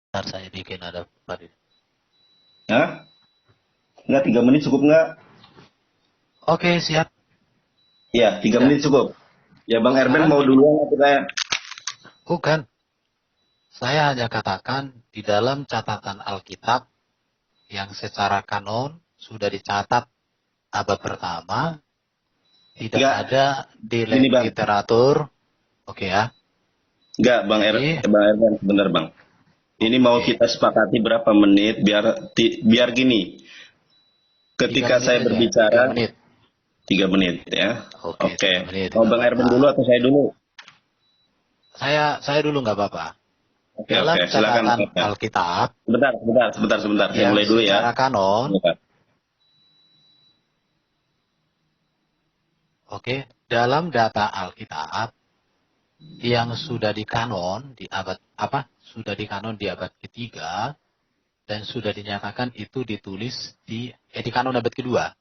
Ntar saya bikin ada Farid. Hah? Enggak, 3 menit cukup nggak? Oke, siap. Iya, tiga Ya, menit cukup. Ya, Bang Erben sekarang mau duluan atau saya? bukan. Saya hanya katakan di dalam catatan Alkitab yang secara kanon sudah dicatat abad pertama, tidak Enggak, ada di gini Bang. literatur. Oke ya. Enggak, Jadi, Bang Erben, sebentar Bang. Ini mau oke, kita sepakati berapa menit biar gini. tiga Ketika menit saya aja, tiga berbicara menit. 3 menit ya. Oke, Oke. 3 menit, Mau nggak Bang Erben apa-apa. dulu atau saya dulu? Saya dulu nggak apa-apa. Oke, oke. Dalam Silakan catatan Bang Erben. Alkitab Sebentar. Saya yang mulai dulu ya. secara kanon, Sebentar. oke, dalam data Alkitab yang sudah dikanon di abad apa? Sudah dikanon di abad ketiga dan sudah dinyatakan itu ditulis di kanon abad kedua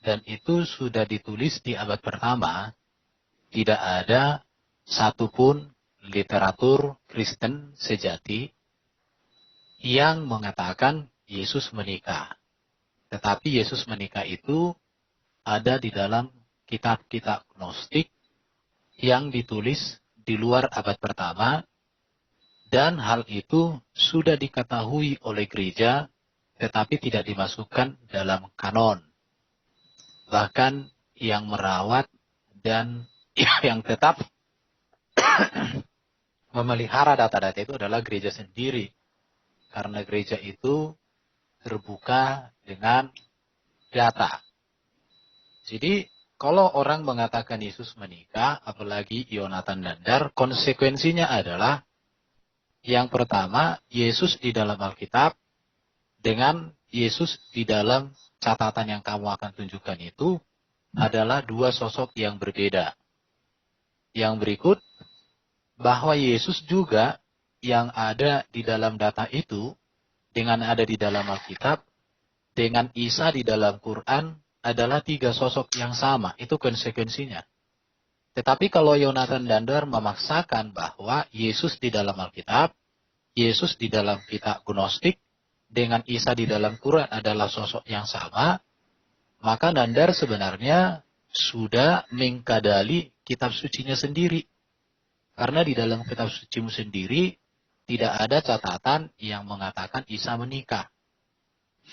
dan itu sudah ditulis di abad pertama. Tidak ada satupun literatur Kristen sejati yang mengatakan Yesus menikah. Tetapi Yesus menikah itu ada di dalam kitab-kitab Gnostik yang ditulis di luar abad pertama, dan hal itu sudah diketahui oleh gereja tetapi tidak dimasukkan dalam kanon. Bahkan yang merawat dan yang tetap memelihara data-data itu adalah gereja sendiri. Karena gereja itu terbuka dengan data. Jadi kalau orang mengatakan Yesus menikah, apalagi Yonatan Dandar, konsekuensinya adalah yang pertama, Yesus di dalam Alkitab dengan Yesus di dalam catatan yang kamu akan tunjukkan itu adalah dua sosok yang berbeda. Yang berikut, bahwa Yesus juga yang ada di dalam data itu, dengan ada di dalam Alkitab, dengan Isa di dalam Quran, adalah tiga sosok yang sama. Itu konsekuensinya. Tetapi kalau Yonatan Dandar memaksakan bahwa Yesus di dalam Alkitab, Yesus di dalam kitab Gnostik, dengan Isa di dalam Quran adalah sosok yang sama, maka Dandar sebenarnya sudah mengkadali kitab sucinya sendiri. Karena di dalam kitab sucimu sendiri, tidak ada catatan yang mengatakan Isa menikah.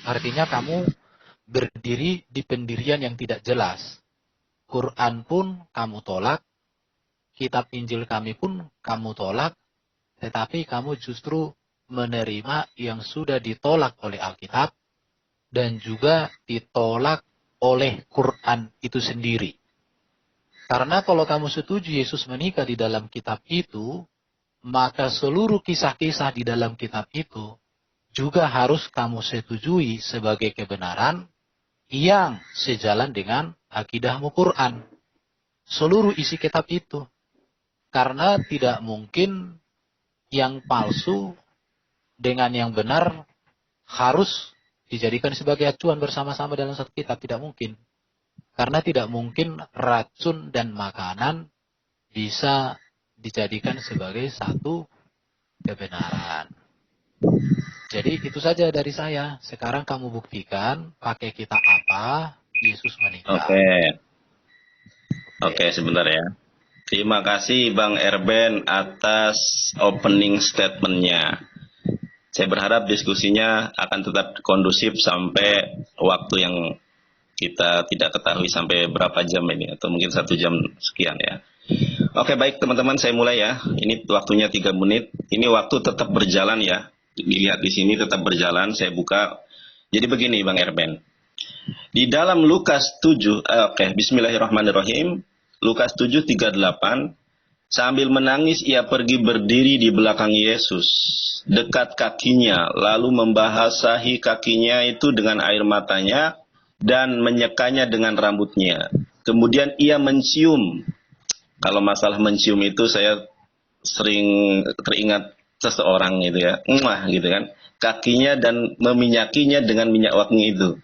Artinya kamu berdiri di pendirian yang tidak jelas. Quran pun kamu tolak, kitab Injil kami pun kamu tolak, tetapi kamu justru menerima yang sudah ditolak oleh Alkitab dan juga ditolak oleh Quran itu sendiri. Karena kalau kamu setuju Yesus menikah di dalam kitab itu, maka seluruh kisah-kisah di dalam kitab itu juga harus kamu setujui sebagai kebenaran yang sejalan dengan akidahmu Quran. Seluruh isi kitab itu. Karena tidak mungkin yang palsu dengan yang benar harus dijadikan sebagai acuan bersama-sama dalam satu kitab. Tidak mungkin. Karena tidak mungkin racun dan makanan bisa dijadikan sebagai satu kebenaran. Jadi itu saja dari saya. Sekarang kamu buktikan pakai kitab apa Yesus menikah. Oke. Oke, Oke. sebentar ya. Terima kasih Bang Erben atas opening statement-nya. Saya berharap diskusinya akan tetap kondusif sampai waktu yang kita tidak ketahui sampai berapa jam ini, atau mungkin 1 jam sekian ya. Oke, baik teman-teman, saya mulai ya. Ini waktunya 3 menit. Ini waktu tetap berjalan ya. Dilihat di sini tetap berjalan. Saya buka. Jadi begini Bang Erben. Di dalam Lukas 7, Bismillahirrahmanirrahim. Lukas 7:38. Sambil menangis ia pergi berdiri di belakang Yesus, dekat kakinya, lalu membasahi kakinya itu dengan air matanya dan menyekanya dengan rambutnya. Kemudian ia mencium. Kalau masalah mencium itu saya sering teringat seseorang gitu ya, gitu kan, kakinya dan meminyakinya dengan minyak wangi itu.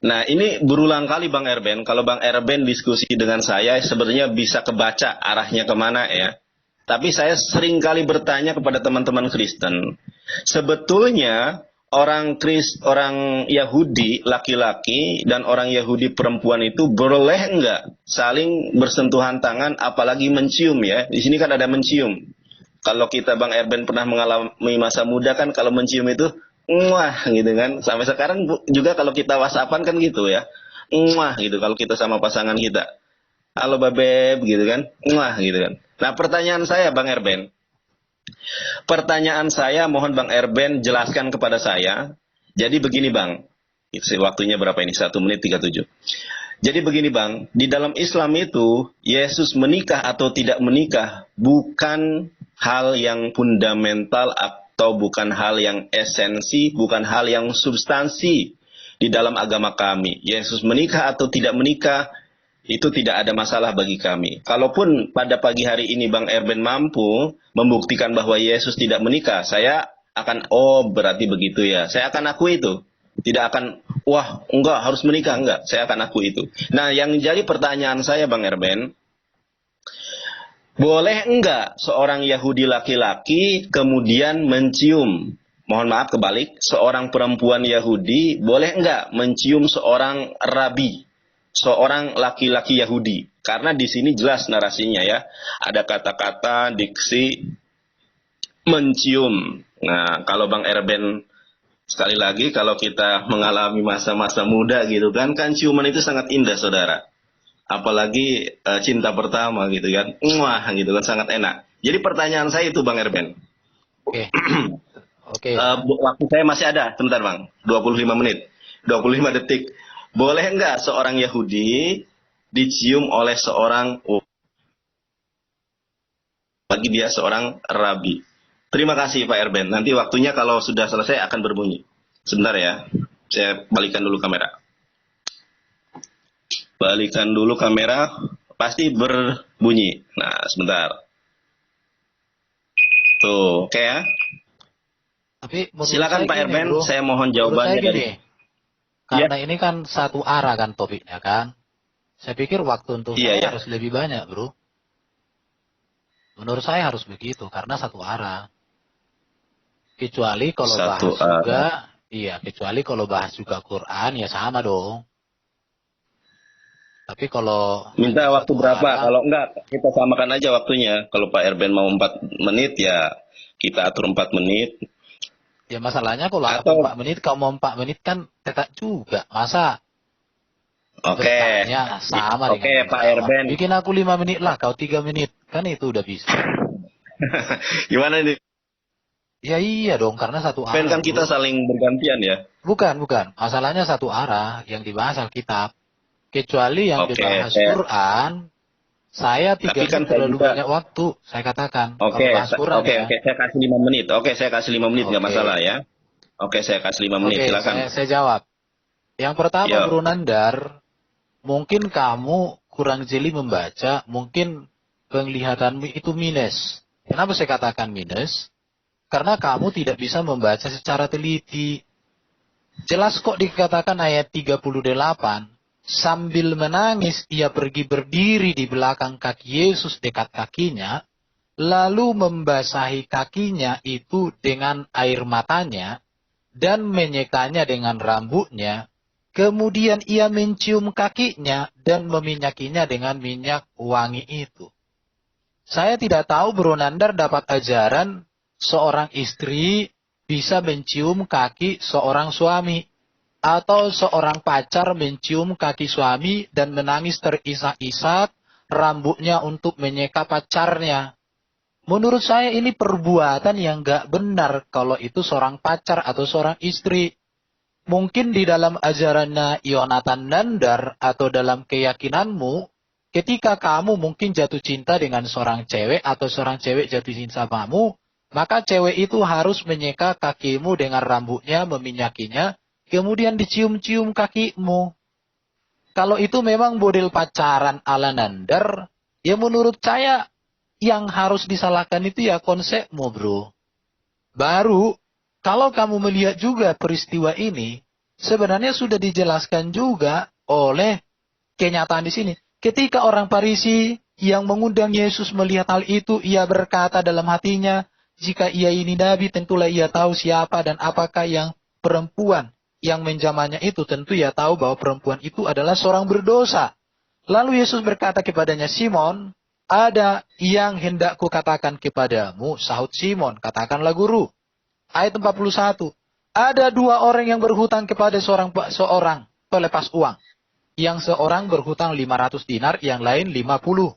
Nah, ini berulang kali Bang Erben. Kalau Bang Erben diskusi dengan saya, sebenarnya bisa kebaca arahnya kemana ya. Tapi saya sering kali bertanya kepada teman-teman Kristen, Sebetulnya orang Yahudi laki-laki dan orang Yahudi perempuan itu boleh enggak saling bersentuhan tangan, apalagi mencium ya. Di sini kan ada mencium. Kalau kita Bang Erben pernah mengalami masa muda kan, kalau mencium itu muah gitu kan. Sampai sekarang juga kalau kita WhatsAppan kan gitu ya. Muah gitu kalau kita sama pasangan kita. Halo babeb gitu kan. Muah gitu kan. Nah, pertanyaan saya Bang Erben, mohon Bang Erben jelaskan kepada saya. Jadi begini Bang, waktunya berapa ini? 1 menit 37. Jadi begini Bang, di dalam Islam itu, Yesus menikah atau tidak menikah bukan hal yang fundamental atau bukan hal yang esensi, bukan hal yang substansi di dalam agama kami. Yesus menikah atau tidak menikah, itu tidak ada masalah bagi kami. Kalaupun pada pagi hari ini Bang Erben mampu membuktikan bahwa Yesus tidak menikah, saya akan, oh berarti begitu ya. Saya akan akui itu. Tidak akan, wah enggak harus menikah, enggak. Saya akan akui itu. Nah, yang jadi pertanyaan saya Bang Erben, boleh enggak seorang Yahudi laki-laki kemudian mencium, mohon maaf kebalik, seorang perempuan Yahudi boleh enggak mencium seorang rabi, seorang laki-laki Yahudi? Karena di sini jelas narasinya ya, ada kata-kata diksi mencium. Nah, kalau Bang Erben, sekali lagi kalau kita mengalami masa-masa muda gitu kan ciuman itu sangat indah saudara. Apalagi cinta pertama gitu kan. Wah gitu kan sangat enak. Jadi pertanyaan saya itu Bang Erben. Oke. Oke. Waktu saya masih ada, sebentar Bang. 25 menit. 25 detik. Boleh enggak seorang Yahudi dicium oleh seorang bagi dia seorang rabi? Terima kasih Pak Erben. Nanti waktunya kalau sudah selesai akan berbunyi. Sebentar ya. Saya balikan dulu kamera. Balikan dulu kamera. Pasti berbunyi. Nah, sebentar. Tuh, oke ya. Tapi silakan Pak Erben, bro, saya mohon jawabannya gini, dari. Karena ini kan satu arah kan topiknya kan. Saya pikir waktu untuk saya harus lebih banyak, bro. Menurut saya harus begitu karena satu arah. Kecuali kalau bahas juga, kecuali kalau bahas juga Quran ya sama dong. Tapi kalau minta waktu berapa? Kalau enggak, kita samakan aja waktunya. Kalau Pak Erben mau 4 menit ya kita atur 4 menit. Ya masalahnya kalau aku 4 menit, kamu mau 4 menit kan tetap juga. Masa? Oke. Sama dengan Pak Erben. Bikin aku 5 menit lah, kau 3 menit. Kan itu udah bisa. Gimana ini? Ya iya dong, karena satu arah. Kan kita saling bergantian ya? Bukan. Masalahnya satu arah yang dibahas Alkitab. Kecuali yang dibahas Quran, saya 3 menit terlalu banyak waktu, saya katakan. Oke, saya kasih 5 menit. Oke, saya kasih 5 menit, nggak masalah ya. Oke, saya kasih 5 menit, silakan. Saya jawab. Yang pertama, Bro Nandar, mungkin kamu kurang jeli membaca, mungkin penglihatanmu itu minus. Kenapa saya katakan minus? Karena kamu tidak bisa membaca secara teliti. Jelas kok dikatakan ayat 38. Sambil menangis, ia pergi berdiri di belakang kaki Yesus dekat kakinya, lalu membasahi kakinya itu dengan air matanya, dan menyekanya dengan rambutnya. Kemudian ia mencium kakinya dan meminyakinya dengan minyak wangi itu. Saya tidak tahu Bro Nandar dapat ajaran seorang istri bisa mencium kaki seorang suami. Atau seorang pacar mencium kaki suami dan menangis terisak-isak rambutnya untuk menyeka pacarnya. Menurut saya ini perbuatan yang gak benar kalau itu seorang pacar atau seorang istri. Mungkin di dalam ajarannya Yonatan Nandar atau dalam keyakinanmu, ketika kamu mungkin jatuh cinta dengan seorang cewek atau seorang cewek jatuh cinta padamu, maka cewek itu harus menyeka kakimu dengan rambutnya, meminyakinya, kemudian dicium-cium kakimu. Kalau itu memang model pacaran ala Nandar, ya menurut saya yang harus disalahkan itu ya konsepmu, bro. Baru, kalau kamu melihat juga peristiwa ini, sebenarnya sudah dijelaskan juga oleh kenyataan di sini. Ketika orang Farisi yang mengundang Yesus melihat hal itu, ia berkata dalam hatinya, jika ia ini nabi, tentulah ia tahu siapa dan apakah yang perempuan yang menjamahnya itu. Tentu ia tahu bahwa perempuan itu adalah seorang berdosa. Lalu Yesus berkata kepadanya, Simon, ada yang hendak kukatakan kepadamu. Sahut Simon, katakanlah guru. Ayat 41. Ada dua orang yang berhutang kepada seorang pelepas uang. Yang seorang berhutang 500 dinar, yang lain 50.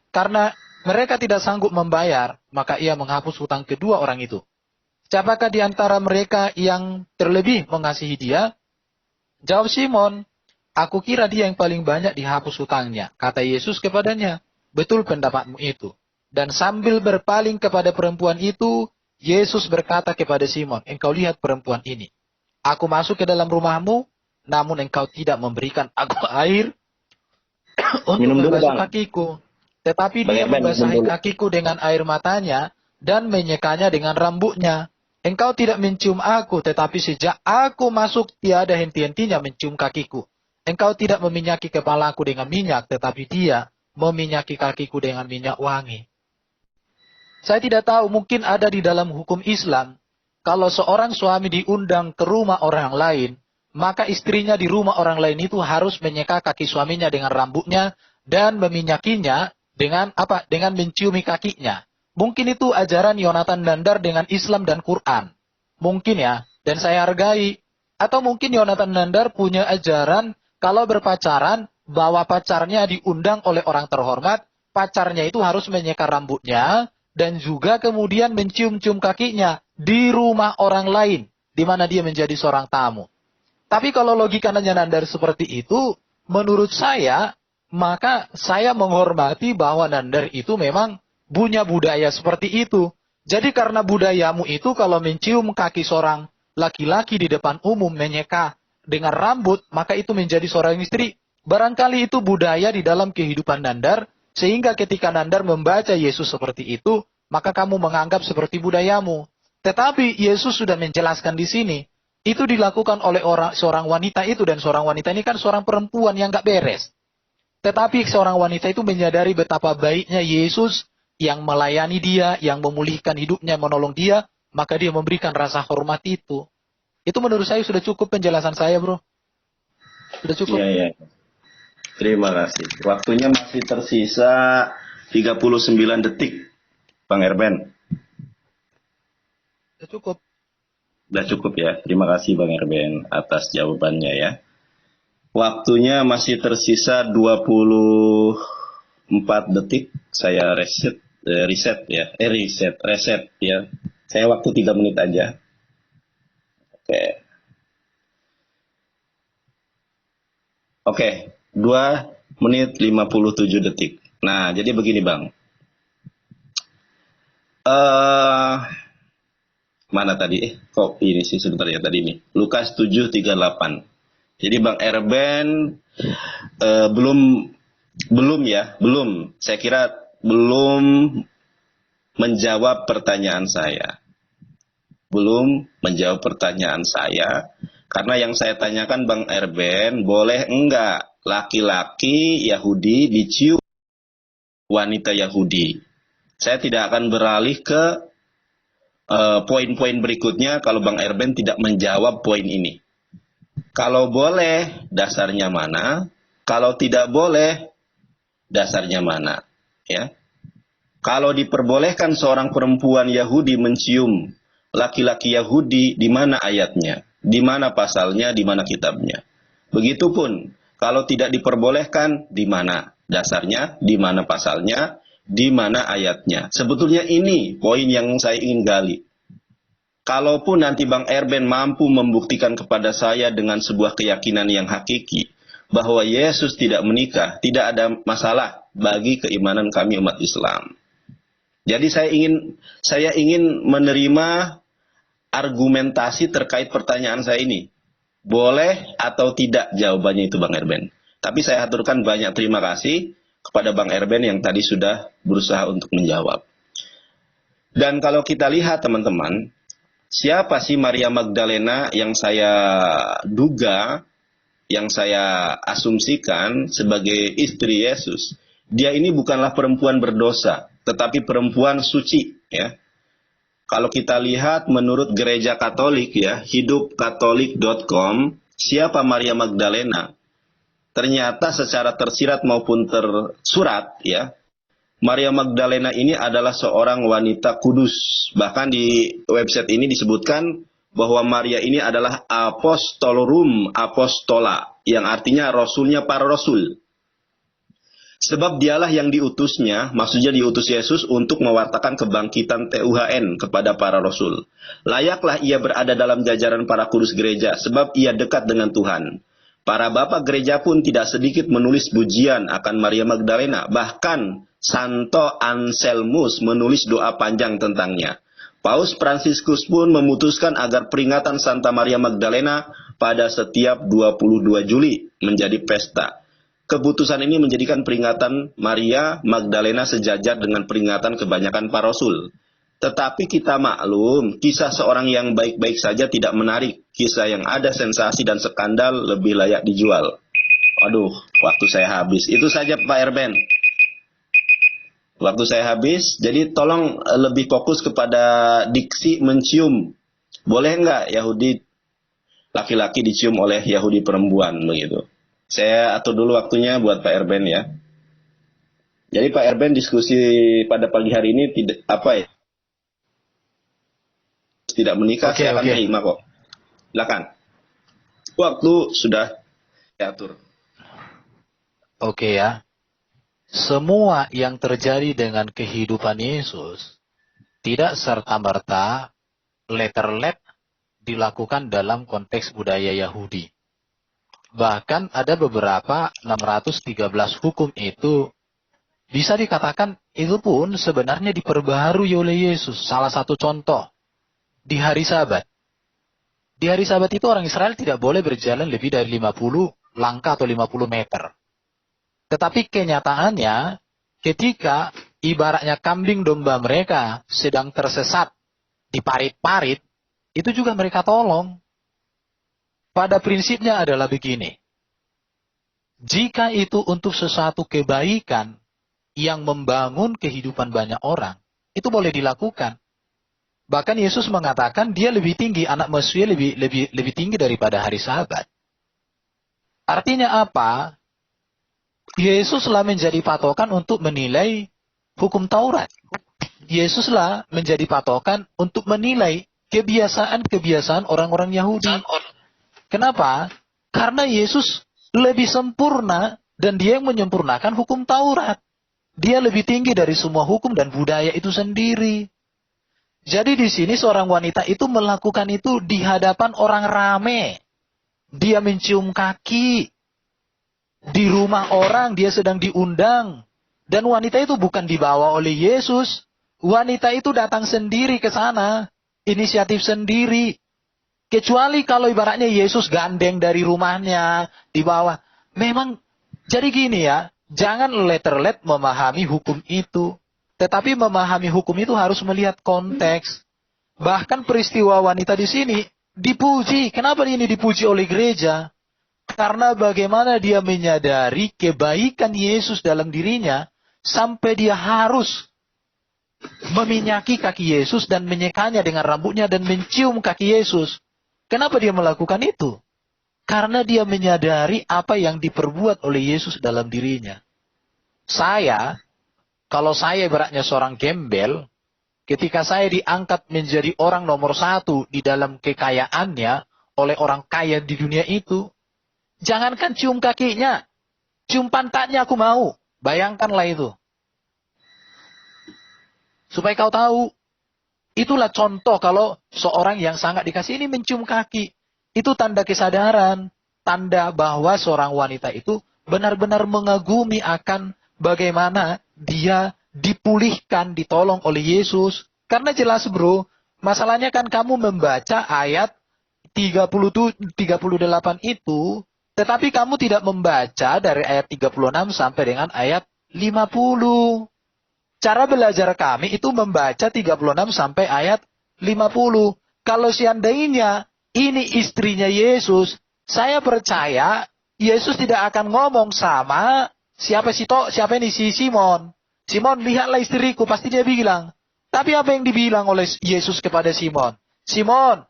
Karena mereka tidak sanggup membayar, maka ia menghapus hutang kedua orang itu. Siapakah di antara mereka yang terlebih mengasihi dia? Jawab Simon, aku kira dia yang paling banyak dihapus hutangnya. Kata Yesus kepadanya, betul pendapatmu itu. Dan sambil berpaling kepada perempuan itu, Yesus berkata kepada Simon, engkau lihat perempuan ini. Aku masuk ke dalam rumahmu, namun engkau tidak memberikan aku air untuk membasuh kakiku. Tetapi dia membasahi kakiku dengan air matanya dan menyekanya dengan rambutnya. Engkau tidak mencium aku, tetapi sejak aku masuk tiada henti-hentinya mencium kakiku. Engkau tidak meminyaki kepalaku dengan minyak, tetapi dia meminyaki kakiku dengan minyak wangi. Saya tidak tahu, mungkin ada di dalam hukum Islam, kalau seorang suami diundang ke rumah orang lain, maka istrinya di rumah orang lain itu harus menyeka kaki suaminya dengan rambutnya dan meminyakinya dengan apa? Dengan menciumi kakinya. Mungkin itu ajaran Yonatan Nandar dengan Islam dan Quran. Mungkin ya, dan saya hargai. Atau mungkin Yonatan Nandar punya ajaran kalau berpacaran, bahwa pacarnya diundang oleh orang terhormat, pacarnya itu harus menyeka rambutnya, dan juga kemudian mencium-cium kakinya di rumah orang lain, di mana dia menjadi seorang tamu. Tapi kalau logikanya Nandar seperti itu, menurut saya, maka saya menghormati bahwa Nandar itu memang punya budaya seperti itu. Jadi karena budayamu itu kalau mencium kaki seorang laki-laki di depan umum, menyeka dengan rambut, maka itu menjadi seorang istri. Barangkali itu budaya di dalam kehidupan Nandar, sehingga ketika Nandar membaca Yesus seperti itu, maka kamu menganggap seperti budayamu. Tetapi Yesus sudah menjelaskan di sini, itu dilakukan oleh seorang wanita itu, dan seorang wanita ini kan seorang perempuan yang gak beres. Tetapi seorang wanita itu menyadari betapa baiknya Yesus yang melayani dia, yang memulihkan hidupnya, menolong dia, maka dia memberikan rasa hormat itu. Itu menurut saya sudah cukup penjelasan saya, bro. Sudah cukup. Iya, iya. Terima kasih. Waktunya masih tersisa 39 detik, Bang Erben. Sudah cukup. Sudah cukup ya. Terima kasih Bang Erben atas jawabannya ya. Waktunya masih tersisa 24 detik. Saya reset ya. Reset ya. Saya waktu 3 menit aja. Oke. 2 menit 57 detik. Nah, jadi begini Bang. Mana tadi? Kok ini sih sebentar ya tadi nih. Lukas 7:38. Jadi Bang Erben belum. Saya kira belum menjawab pertanyaan saya. Belum menjawab pertanyaan saya. Karena yang saya tanyakan Bang Erben, boleh enggak laki-laki Yahudi dicium wanita Yahudi? Saya tidak akan beralih ke poin-poin berikutnya kalau Bang Erben tidak menjawab poin ini. Kalau boleh, dasarnya mana? Kalau tidak boleh, dasarnya mana? Ya. Kalau diperbolehkan seorang perempuan Yahudi mencium laki-laki Yahudi, di mana ayatnya? Di mana pasalnya? Di mana kitabnya? Begitupun, kalau tidak diperbolehkan, di mana dasarnya? Di mana pasalnya? Di mana ayatnya? Sebetulnya ini poin yang saya ingin gali. Kalaupun nanti Bang Erben mampu membuktikan kepada saya dengan sebuah keyakinan yang hakiki bahwa Yesus tidak menikah, tidak ada masalah bagi keimanan kami umat Islam. Jadi saya ingin menerima argumentasi terkait pertanyaan saya ini. Boleh atau tidak jawabannya itu Bang Erben. Tapi saya aturkan banyak terima kasih kepada Bang Erben yang tadi sudah berusaha untuk menjawab. Dan kalau kita lihat teman-teman, siapa sih Maria Magdalena yang saya duga, yang saya asumsikan sebagai istri Yesus? Dia ini bukanlah perempuan berdosa, tetapi perempuan suci, ya. Kalau kita lihat menurut gereja Katolik ya, hidupkatolik.com, siapa Maria Magdalena? Ternyata secara tersirat maupun tersurat ya, Maria Magdalena ini adalah seorang wanita kudus. Bahkan di website ini disebutkan bahwa Maria ini adalah apostolorum apostola, yang artinya rasulnya para rasul. Sebab dialah yang diutusnya, maksudnya diutus Yesus untuk mewartakan kebangkitan TUHN kepada para rasul. Layaklah ia berada dalam jajaran para kudus gereja, sebab ia dekat dengan Tuhan. Para bapak gereja pun tidak sedikit menulis pujian akan Maria Magdalena. Bahkan Santo Anselmus menulis doa panjang tentangnya. Paus Fransiskus pun memutuskan agar peringatan Santa Maria Magdalena pada setiap 22 Juli menjadi pesta. Keputusan ini menjadikan peringatan Maria Magdalena sejajar dengan peringatan kebanyakan para rasul. Tetapi kita maklum, kisah seorang yang baik-baik saja tidak menarik. Kisah yang ada sensasi dan skandal lebih layak dijual. Waduh, waktu saya habis. Itu saja Pak Erben. Waktu saya habis, jadi tolong lebih fokus kepada diksi mencium. Boleh nggak Yahudi laki-laki dicium oleh Yahudi perempuan begitu? Saya atur dulu waktunya buat Pak Erben ya. Jadi Pak Erben diskusi pada pagi hari ini tidak menikah, saya akan terima kok. Silakan. Waktu sudah diatur. Oke ya. Semua yang terjadi dengan kehidupan Yesus tidak serta-merta letter-let dilakukan dalam konteks budaya Yahudi. Bahkan ada beberapa 613 hukum itu bisa dikatakan itu pun sebenarnya diperbaharui oleh Yesus. Salah satu contoh, di hari Sabat. Di hari Sabat itu orang Israel tidak boleh berjalan lebih dari 50 langkah atau 50 meter. Tetapi kenyataannya ketika ibaratnya kambing domba mereka sedang tersesat di parit-parit, itu juga mereka tolong. Pada prinsipnya adalah begini. Jika itu untuk sesuatu kebaikan yang membangun kehidupan banyak orang, itu boleh dilakukan. Bahkan Yesus mengatakan dia lebih tinggi, anak manusia lebih tinggi daripada hari Sabat. Artinya apa? Yesuslah menjadi patokan untuk menilai hukum Taurat. Yesuslah menjadi patokan untuk menilai kebiasaan-kebiasaan orang-orang Yahudi. Kenapa? Karena Yesus lebih sempurna dan dia yang menyempurnakan hukum Taurat. Dia lebih tinggi dari semua hukum dan budaya itu sendiri. Jadi di sini seorang wanita itu melakukan itu di hadapan orang rame. Dia mencium kaki. Di rumah orang dia sedang diundang. Dan wanita itu bukan dibawa oleh Yesus. Wanita itu datang sendiri ke sana. Inisiatif sendiri. Kecuali kalau ibaratnya Yesus gandeng dari rumahnya, di bawah. Memang, jadi gini ya, jangan letter-let memahami hukum itu. Tetapi memahami hukum itu harus melihat konteks. Bahkan peristiwa wanita di sini dipuji. Kenapa ini dipuji oleh gereja? Karena bagaimana dia menyadari kebaikan Yesus dalam dirinya, sampai dia harus meminyaki kaki Yesus dan menyekanya dengan rambutnya dan mencium kaki Yesus. Kenapa dia melakukan itu? Karena dia menyadari apa yang diperbuat oleh Yesus dalam dirinya. Kalau saya ibaratnya seorang gembel, ketika saya diangkat menjadi orang nomor 1 di dalam kekayaannya oleh orang kaya di dunia itu, jangankan cium kakinya, cium pantatnya aku mau. Bayangkanlah itu. Supaya kau tahu. Itulah contoh kalau seorang yang sangat dikasih ini mencium kaki. Itu tanda kesadaran. Tanda bahwa seorang wanita itu benar-benar mengagumi akan bagaimana dia dipulihkan, ditolong oleh Yesus. Karena jelas bro, masalahnya kan kamu membaca ayat 38 itu, tetapi kamu tidak membaca dari ayat 36 sampai dengan ayat 50. Cara belajar kami itu membaca 36 sampai ayat 50. Kalau seandainya ini istrinya Yesus, saya percaya Yesus tidak akan ngomong sama siapa ini si Simon. Simon, lihatlah istriku. Pasti dia bilang, Tapi apa yang dibilang oleh Yesus kepada Simon? Simon,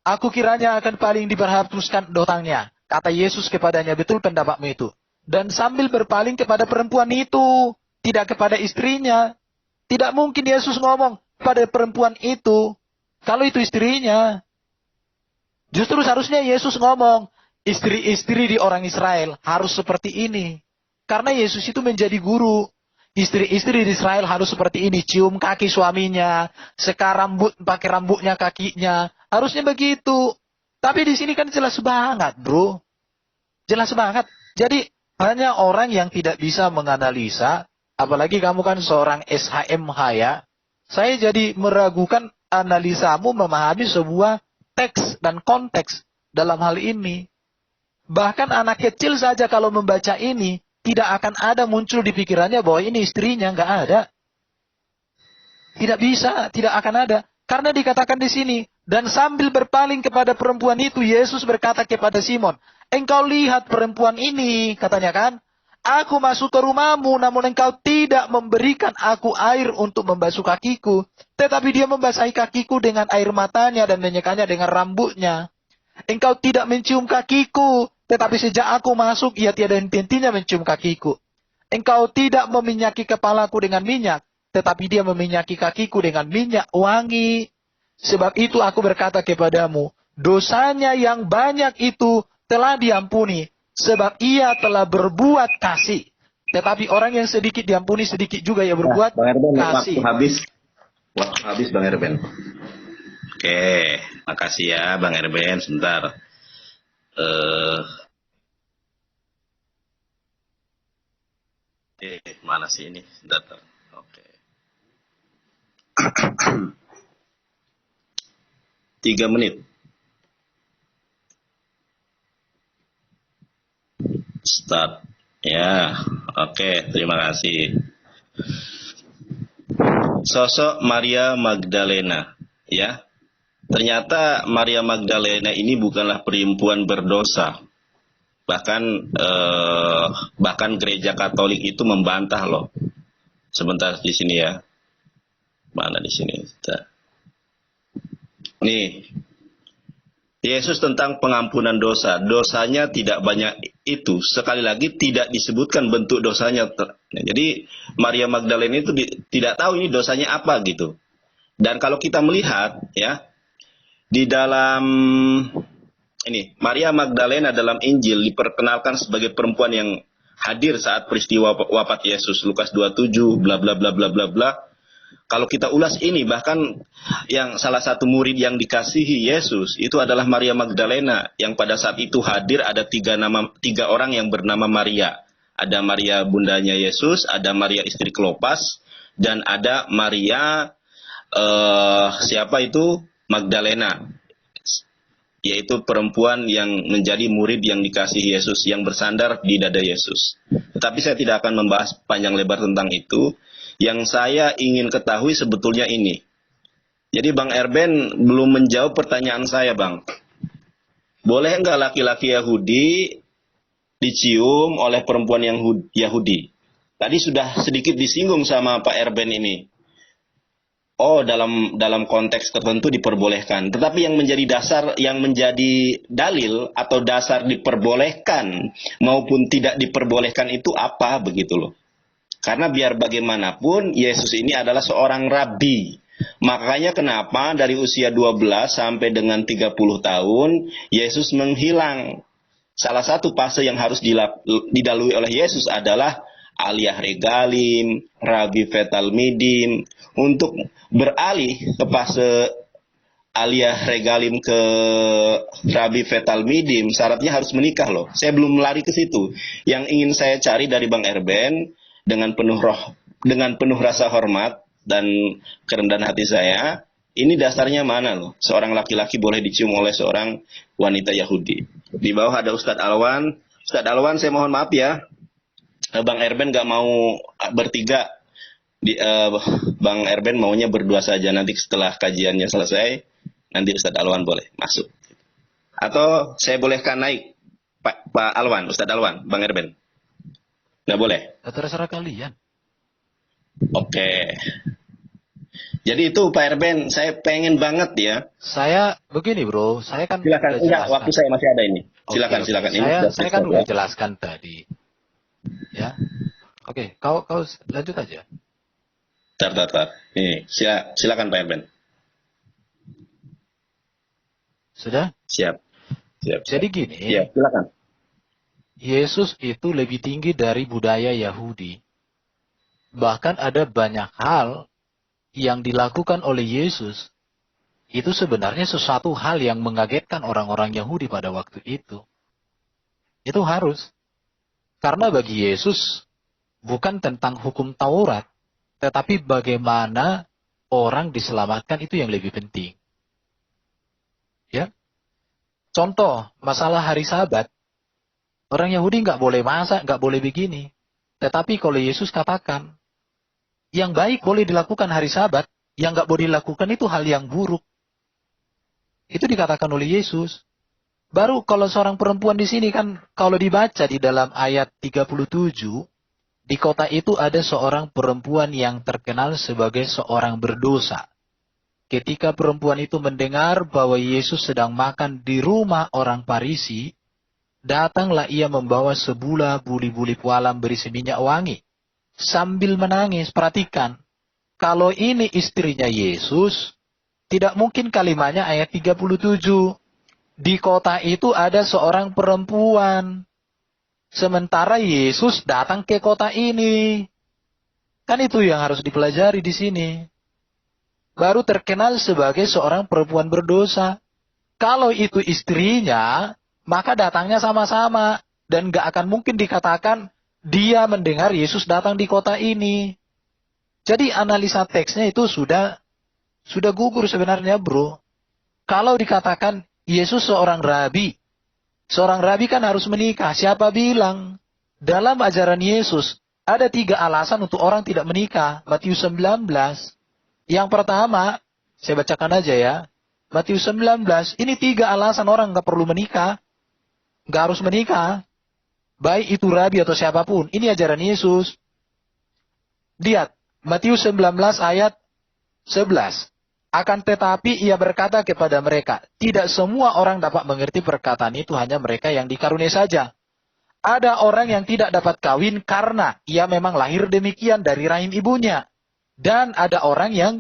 aku kiranya akan paling diperhapuskan dosanya. Kata Yesus kepadanya, betul pendapatmu itu. Dan sambil berpaling kepada perempuan itu, tidak kepada istrinya. Tidak mungkin Yesus ngomong pada perempuan itu, kalau itu istrinya. Justru seharusnya Yesus ngomong, istri-istri di orang Israel harus seperti ini. Karena Yesus itu menjadi guru. Istri-istri di Israel harus seperti ini. Cium kaki suaminya. Sekar rambut, pakai rambutnya kakinya. Harusnya begitu. Tapi di sini kan jelas banget, bro. Jelas banget. Jadi hanya orang yang tidak bisa menganalisa. Apalagi kamu kan seorang SHMH ya. Saya jadi meragukan analisamu memahami sebuah teks dan konteks dalam hal ini. Bahkan anak kecil saja kalau membaca ini, tidak akan ada muncul di pikirannya bahwa ini istrinya, nggak ada. Tidak bisa, tidak akan ada. Karena dikatakan di sini, dan sambil berpaling kepada perempuan itu, Yesus berkata kepada Simon, engkau lihat perempuan ini, katanya kan, aku masuk ke rumahmu, namun engkau tidak memberikan aku air untuk membasuh kakiku. Tetapi dia membasahi kakiku dengan air matanya dan menyekanya dengan rambutnya. Engkau tidak mencium kakiku, tetapi sejak aku masuk, ia tiada henti-hentinya mencium kakiku. Engkau tidak meminyaki kepalaku dengan minyak, tetapi dia meminyaki kakiku dengan minyak wangi. Sebab itu aku berkata kepadamu, dosanya yang banyak itu telah diampuni, sebab ia telah berbuat kasih. Tetapi orang yang sedikit diampuni, sedikit juga ia berbuat Bang Erben, kasih. Waktu habis Bang Erben. Oke, makasih ya Bang Erben. Sebentar. Mana sih ini data? Oke. 3 menit. Start. Ya, oke, terima kasih. Sosok Maria Magdalena, ya. Ternyata Maria Magdalena ini bukanlah perempuan berdosa. Bahkan gereja Katolik itu membantah loh. Sebentar di sini ya. Mana di sini? Nih. Yesus tentang pengampunan dosa. Dosanya tidak banyak itu. Sekali lagi tidak disebutkan bentuk dosanya. Jadi Maria Magdalena itu tidak tahu ini dosanya apa gitu. Dan kalau kita melihat ya, di dalam ini Maria Magdalena dalam Injil diperkenalkan sebagai perempuan yang hadir saat peristiwa wafat Yesus, Lukas 27 bla bla bla bla bla bla. Kalau kita ulas ini, bahkan yang salah satu murid yang dikasihi Yesus itu adalah Maria Magdalena, yang pada saat itu hadir ada 3 orang yang bernama Maria. Ada Maria bundanya Yesus, ada Maria istri Klopas, dan ada Maria siapa itu? Magdalena, yaitu perempuan yang menjadi murid yang dikasihi Yesus, yang bersandar di dada Yesus. Tetapi saya tidak akan membahas panjang lebar tentang itu. Yang saya ingin ketahui sebetulnya ini. Jadi Bang Erben belum menjawab pertanyaan saya, Bang. Boleh enggak laki-laki Yahudi dicium oleh perempuan yang Yahudi? Tadi sudah sedikit disinggung sama Pak Erben ini. Oh, dalam konteks tertentu diperbolehkan. Tetapi yang menjadi dasar, yang menjadi dalil atau dasar diperbolehkan maupun tidak diperbolehkan itu apa begitu loh. Karena biar bagaimanapun Yesus ini adalah seorang rabi. Makanya kenapa dari usia 12 sampai dengan 30 tahun Yesus menghilang. Salah satu fase yang harus dilalui oleh Yesus adalah aliyah regalim, rabi fetal midim. Untuk beralih ke fase aliyah regalim ke rabi fetal midim, syaratnya harus menikah loh. Saya belum lari ke situ. Yang ingin saya cari dari Bang Erben dengan penuh rasa hormat dan kerendahan hati saya, ini dasarnya mana loh? Seorang laki-laki boleh dicium oleh seorang wanita Yahudi. Di bawah ada Ustadz Alwan. Ustadz Alwan, saya mohon maaf ya, Bang Erben gak mau bertiga. Bang Erben maunya berdua saja. Nanti setelah kajiannya selesai, nanti Ustadz Alwan boleh masuk. Atau saya bolehkan naik Pak Alwan, Ustadz Alwan, Bang Erben? Nggak boleh? Terserah kalian. Oke. Jadi itu Pak Erben, saya pengen banget ya. Saya begini bro, saya kan Silakan. udah Enggak, jelaskan. waktu saya masih ada ini. Silakan, Oke. silakan. Ini Saya sudah saya kan stop udah ya. jelaskan tadi, ya. Oke, kau lanjut aja. Tar. Ini, silakan Pak Erben. Sudah? Siap. Jadi gini, Ya, silakan. Yesus itu lebih tinggi dari budaya Yahudi. Bahkan ada banyak hal yang dilakukan oleh Yesus itu sebenarnya sesuatu hal yang mengagetkan orang-orang Yahudi pada waktu itu. Itu harus. Karena bagi Yesus bukan tentang hukum Taurat, tetapi bagaimana orang diselamatkan itu yang lebih penting. Ya. Contoh, masalah hari Sabat. Orang Yahudi nggak boleh masak, nggak boleh begini. Tetapi kalau Yesus katakan, yang baik boleh dilakukan hari Sabat, yang nggak boleh dilakukan itu hal yang buruk. Itu dikatakan oleh Yesus. Baru kalau seorang perempuan di sini kan, kalau dibaca di dalam ayat 37, di kota itu ada seorang perempuan yang terkenal sebagai seorang berdosa. Ketika perempuan itu mendengar bahwa Yesus sedang makan di rumah orang Farisi, datanglah ia membawa sebulah buli-buli pualam berisi minyak wangi. Sambil menangis, perhatikan. Kalau ini istrinya Yesus, tidak mungkin kalimatnya ayat 37. Di kota itu ada seorang perempuan. Sementara Yesus datang ke kota ini. Kan itu yang harus dipelajari di sini. Baru terkenal sebagai seorang perempuan berdosa. Kalau itu istrinya, maka datangnya sama-sama. Dan gak akan mungkin dikatakan dia mendengar Yesus datang di kota ini. Jadi analisa teksnya itu sudah gugur sebenarnya bro. Kalau dikatakan Yesus seorang rabi kan harus menikah. Siapa bilang? Dalam ajaran Yesus, ada 3 alasan untuk orang tidak menikah. Matius 19. Yang pertama, saya bacakan aja ya. Matius 19, ini 3 alasan orang nggak perlu menikah. Nggak harus menikah. Baik itu rabi atau siapapun. Ini ajaran Yesus. Lihat, Matius 19 ayat 11. Akan tetapi ia berkata kepada mereka, tidak semua orang dapat mengerti perkataan itu, hanya mereka yang dikaruniai saja. Ada orang yang tidak dapat kawin karena ia memang lahir demikian dari rahim ibunya. Dan ada orang yang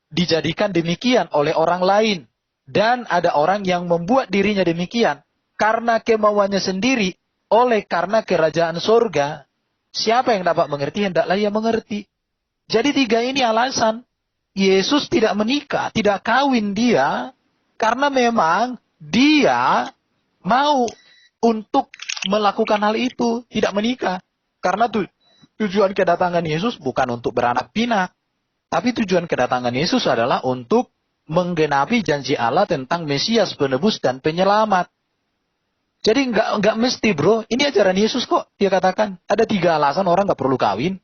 dijadikan demikian oleh orang lain. Dan ada orang yang membuat dirinya demikian karena kemauannya sendiri, oleh karena kerajaan surga. Siapa yang dapat mengerti, hendaklah ia mengerti. Jadi 3 ini alasan. Yesus tidak menikah, tidak kawin dia, karena memang dia mau untuk melakukan hal itu, tidak menikah. Karena tujuan kedatangan Yesus bukan untuk beranak pinak. Tapi tujuan kedatangan Yesus adalah untuk menggenapi janji Allah tentang Mesias, penebus dan penyelamat. Jadi nggak mesti bro, ini ajaran Yesus kok. Dia katakan ada 3 alasan orang nggak perlu kawin.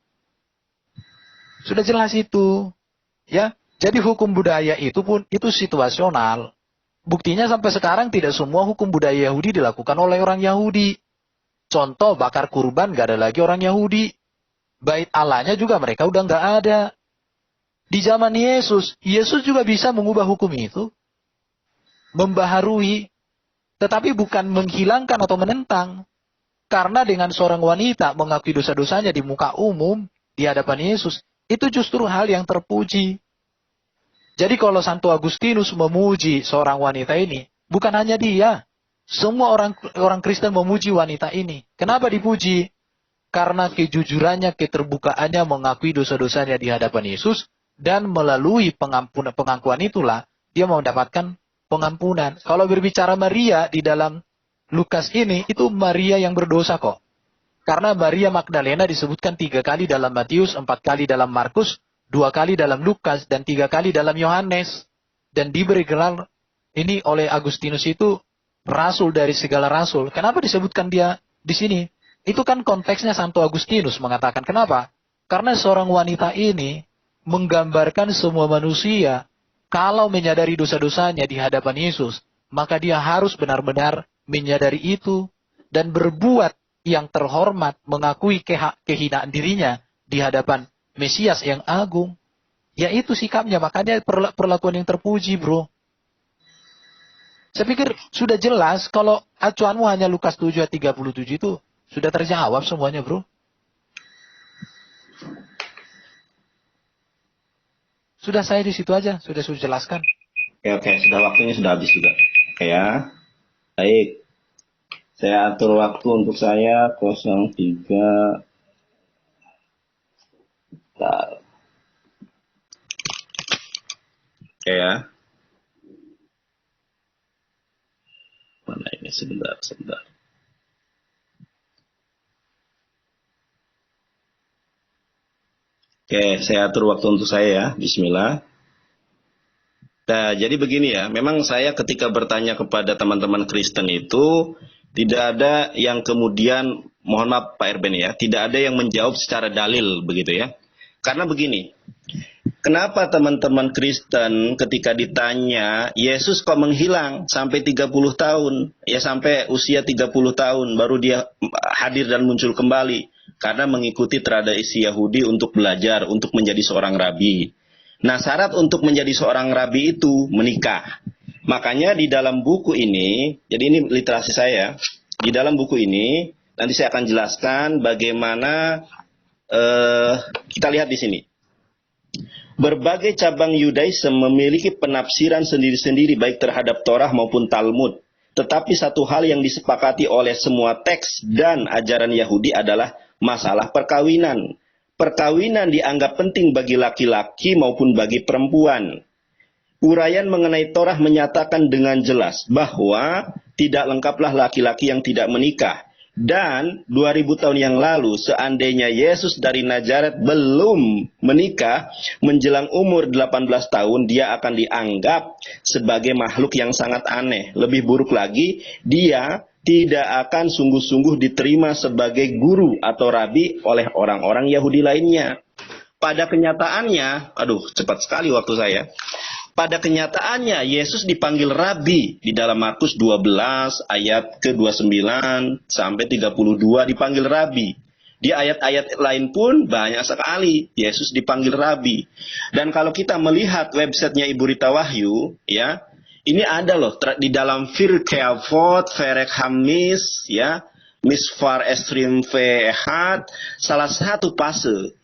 Sudah jelas itu, ya. Jadi hukum budaya itu pun itu situasional. Buktinya sampai sekarang tidak semua hukum budaya Yahudi dilakukan oleh orang Yahudi. Contoh bakar kurban nggak ada lagi orang Yahudi. Bait Allahnya juga mereka udah nggak ada. Di zaman Yesus, Yesus juga bisa mengubah hukum itu. Membaharui. Tetapi bukan menghilangkan atau menentang. Karena dengan seorang wanita mengakui dosa-dosanya di muka umum, di hadapan Yesus, itu justru hal yang terpuji. Jadi kalau Santo Agustinus memuji seorang wanita ini, bukan hanya dia. Semua orang Kristen memuji wanita ini. Kenapa dipuji? Karena kejujurannya, keterbukaannya mengakui dosa-dosanya di hadapan Yesus, dan melalui pengakuan itulah dia mendapatkan pengampunan. Kalau berbicara Maria di dalam Lukas ini, itu Maria yang berdosa kok. Karena Maria Magdalena disebutkan 3 kali dalam Matius, 4 kali dalam Markus, 2 kali dalam Lukas, dan 3 kali dalam Yohanes. Dan diberi gelar ini oleh Agustinus itu rasul dari segala rasul. Kenapa disebutkan dia di sini? Itu kan konteksnya Santo Agustinus mengatakan. Kenapa? Karena seorang wanita ini menggambarkan semua manusia kalau menyadari dosa-dosanya di hadapan Yesus, maka dia harus benar-benar menyadari itu dan berbuat yang terhormat, mengakui kehinaan dirinya di hadapan Mesias yang agung. Ya itu sikapnya, makanya perlakuan yang terpuji, bro. Saya pikir sudah jelas kalau acuanmu hanya Lukas 7 ayat 37 itu sudah terjawab semuanya, bro. Sudah saya di situ aja, sudah jelaskan. Oke, sudah waktunya sudah habis juga. Oke ya. Baik. Saya atur waktu untuk saya 03. Bentar. Oke ya. Mana ini sebentar. Oke, saya atur waktu untuk saya ya. Bismillah. Nah, jadi begini ya. Memang saya ketika bertanya kepada teman-teman Kristen itu tidak ada yang kemudian, mohon maaf Pak Erben ya, tidak ada yang menjawab secara dalil begitu ya. Karena begini, kenapa teman-teman Kristen ketika ditanya, Yesus kok menghilang sampai 30 tahun? Ya sampai usia 30 tahun baru dia hadir dan muncul kembali. Karena mengikuti tradisi Yahudi untuk belajar, untuk menjadi seorang rabi. Nah, syarat untuk menjadi seorang rabi itu menikah. Makanya di dalam buku ini, jadi ini literasi saya, di dalam buku ini, nanti saya akan jelaskan bagaimana kita lihat di sini. Berbagai cabang Yudaisme memiliki penafsiran sendiri-sendiri baik terhadap Torah maupun Talmud. Tetapi satu hal yang disepakati oleh semua teks dan ajaran Yahudi adalah masalah perkawinan. Perkawinan dianggap penting bagi laki-laki maupun bagi perempuan. Uraian mengenai Torah menyatakan dengan jelas bahwa tidak lengkaplah laki-laki yang tidak menikah. Dan 2000 tahun yang lalu seandainya Yesus dari Nazaret belum menikah menjelang umur 18 tahun, dia akan dianggap sebagai makhluk yang sangat aneh. Lebih buruk lagi, dia tidak akan sungguh-sungguh diterima sebagai guru atau rabi oleh orang-orang Yahudi lainnya. Pada kenyataannya, cepat sekali waktu saya. Pada kenyataannya, Yesus dipanggil Rabi di dalam Markus 12 ayat ke-29 sampai 32 dipanggil Rabi. Di ayat-ayat lain pun banyak sekali Yesus dipanggil Rabi. Dan kalau kita melihat websitenya Ibu Rita Wahyu, ya, ini ada loh di dalam Firkeavot, Ferek Hamis, ya, Misfar Estrim Vehat, salah satu fase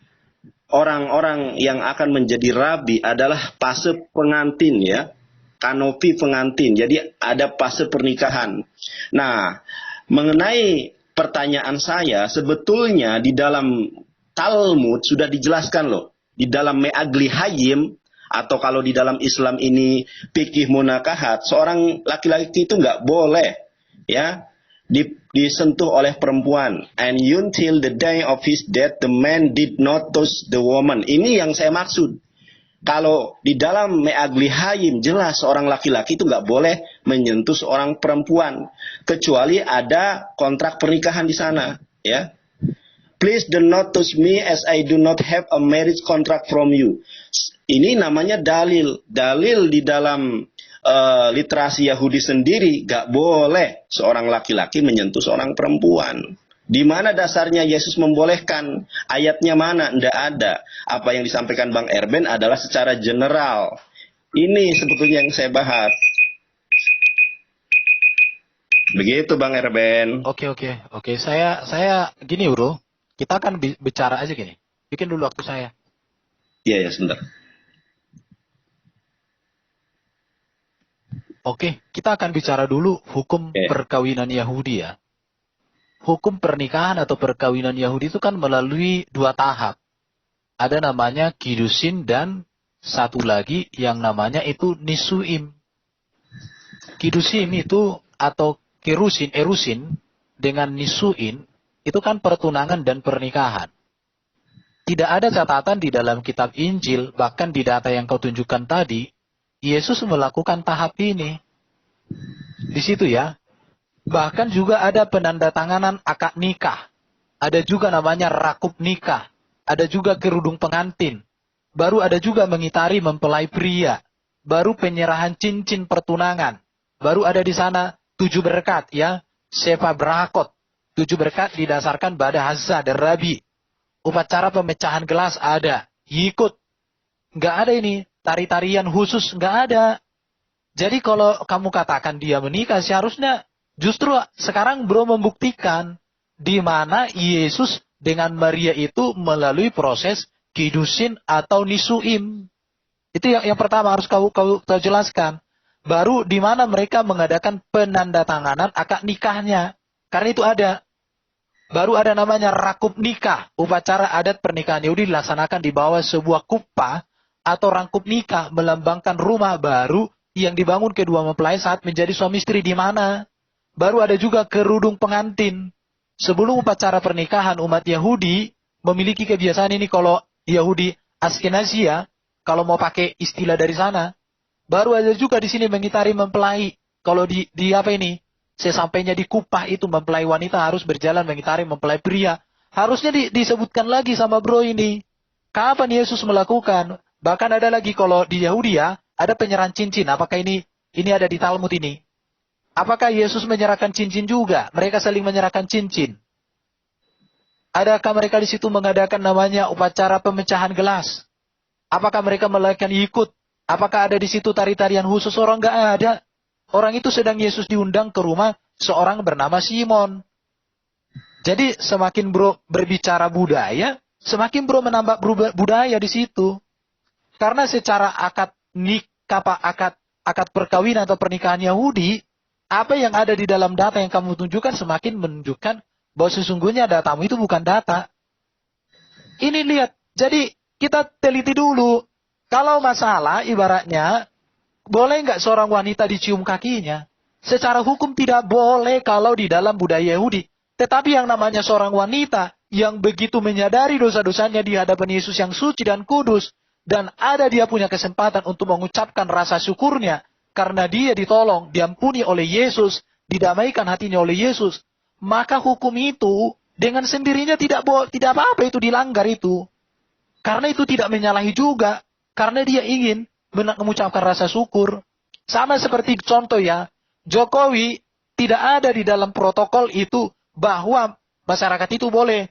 orang-orang yang akan menjadi rabi adalah fase pengantin ya, kanopi pengantin. Jadi ada fase pernikahan. Nah, mengenai pertanyaan saya, sebetulnya di dalam Talmud sudah dijelaskan loh. Di dalam Me'agli Hayim, atau kalau di dalam Islam ini fikih munakahat, seorang laki-laki itu nggak boleh ya disentuh oleh perempuan. And until the day of his death, the man did not touch the woman. Ini yang saya maksud. Kalau di dalam Me'agli Hayim jelas seorang laki-laki itu nggak boleh menyentuh seorang perempuan kecuali ada kontrak pernikahan di sana. Ya, please do not touch me as I do not have a marriage contract from you. Ini namanya dalil. Dalil di dalam literasi Yahudi sendiri gak boleh seorang laki-laki menyentuh seorang perempuan. Di mana dasarnya Yesus membolehkan? Ayatnya mana? Tidak ada. Apa yang disampaikan Bang Erben adalah secara general. Ini sebetulnya yang saya bahas. Begitu Bang Erben. Oke. Saya gini, bro. Kita akan bicara aja gini. Bikin dulu waktu saya. Iya, sebentar. Oke, kita akan bicara dulu hukum perkawinan Yahudi ya. Hukum pernikahan atau perkawinan Yahudi itu kan melalui 2 tahap. Ada namanya kidusin dan satu lagi yang namanya itu nisuim. Kidusim itu atau erusin dengan nisuin itu kan pertunangan dan pernikahan. Tidak ada catatan di dalam kitab Injil, bahkan di data yang kau tunjukkan tadi, Yesus melakukan tahap ini. Di situ ya. Bahkan juga ada penandatanganan akad nikah. Ada juga namanya rakup nikah. Ada juga kerudung pengantin. Baru ada juga mengitari mempelai pria. Baru penyerahan cincin pertunangan. Baru ada di sana 7 berkat ya. Sefa berakot. 7 berkat didasarkan pada Hazza dan Rabi. Upacara pemecahan gelas ada. Ikut. Nggak ada ini tari-tarian khusus, nggak ada. Jadi kalau kamu katakan dia menikah, seharusnya justru sekarang bro membuktikan di mana Yesus dengan Maria itu melalui proses kidusin atau nisuim. Itu yang pertama harus kau jelaskan. Baru di mana mereka mengadakan penandatanganan akad nikahnya. Karena itu ada. Baru ada namanya rakub nikah. Upacara adat pernikahan Yahudi dilaksanakan di bawah sebuah kuppah atau rangkup nikah, melambangkan rumah baru yang dibangun kedua mempelai saat menjadi suami istri di mana. Baru ada juga kerudung pengantin. Sebelum upacara pernikahan, umat Yahudi memiliki kebiasaan ini. Kalau Yahudi Askenazia, kalau mau pakai istilah dari sana, baru ada juga di sini mengitari mempelai. Kalau di apa ini? Sesampainya di kupah itu mempelai wanita harus berjalan mengitari mempelai pria. Harusnya disebutkan lagi sama bro ini. Kapan Yesus melakukan? Bahkan ada lagi kalau di Yahudi ya, ada penyerahan cincin. Apakah ini ada di Talmud ini? Apakah Yesus menyerahkan cincin juga? Mereka saling menyerahkan cincin. Adakah mereka di situ mengadakan namanya upacara pemecahan gelas? Apakah mereka melakukan ikut? Apakah ada di situ tari-tarian khusus? Orang nggak ada. Orang itu sedang Yesus diundang ke rumah seorang bernama Simon. Jadi semakin bro berbicara budaya, semakin bro menambah budaya di situ. Karena secara akad nikah, akad perkawinan atau pernikahan Yahudi, apa yang ada di dalam data yang kamu tunjukkan semakin menunjukkan bahwa sesungguhnya datamu itu bukan data. Ini lihat, jadi kita teliti dulu. Kalau masalah ibaratnya, boleh nggak seorang wanita dicium kakinya? Secara hukum tidak boleh kalau di dalam budaya Yahudi. Tetapi yang namanya seorang wanita yang begitu menyadari dosa-dosanya di hadapan Yesus yang suci dan kudus. Dan ada dia punya kesempatan untuk mengucapkan rasa syukurnya. Karena dia ditolong, diampuni oleh Yesus, didamaikan hatinya oleh Yesus. Maka hukum itu dengan sendirinya tidak apa-apa itu dilanggar itu. Karena itu tidak menyalahi juga. Karena dia ingin mengucapkan rasa syukur. Sama seperti contoh ya, Jokowi tidak ada di dalam protokol itu bahwa masyarakat itu boleh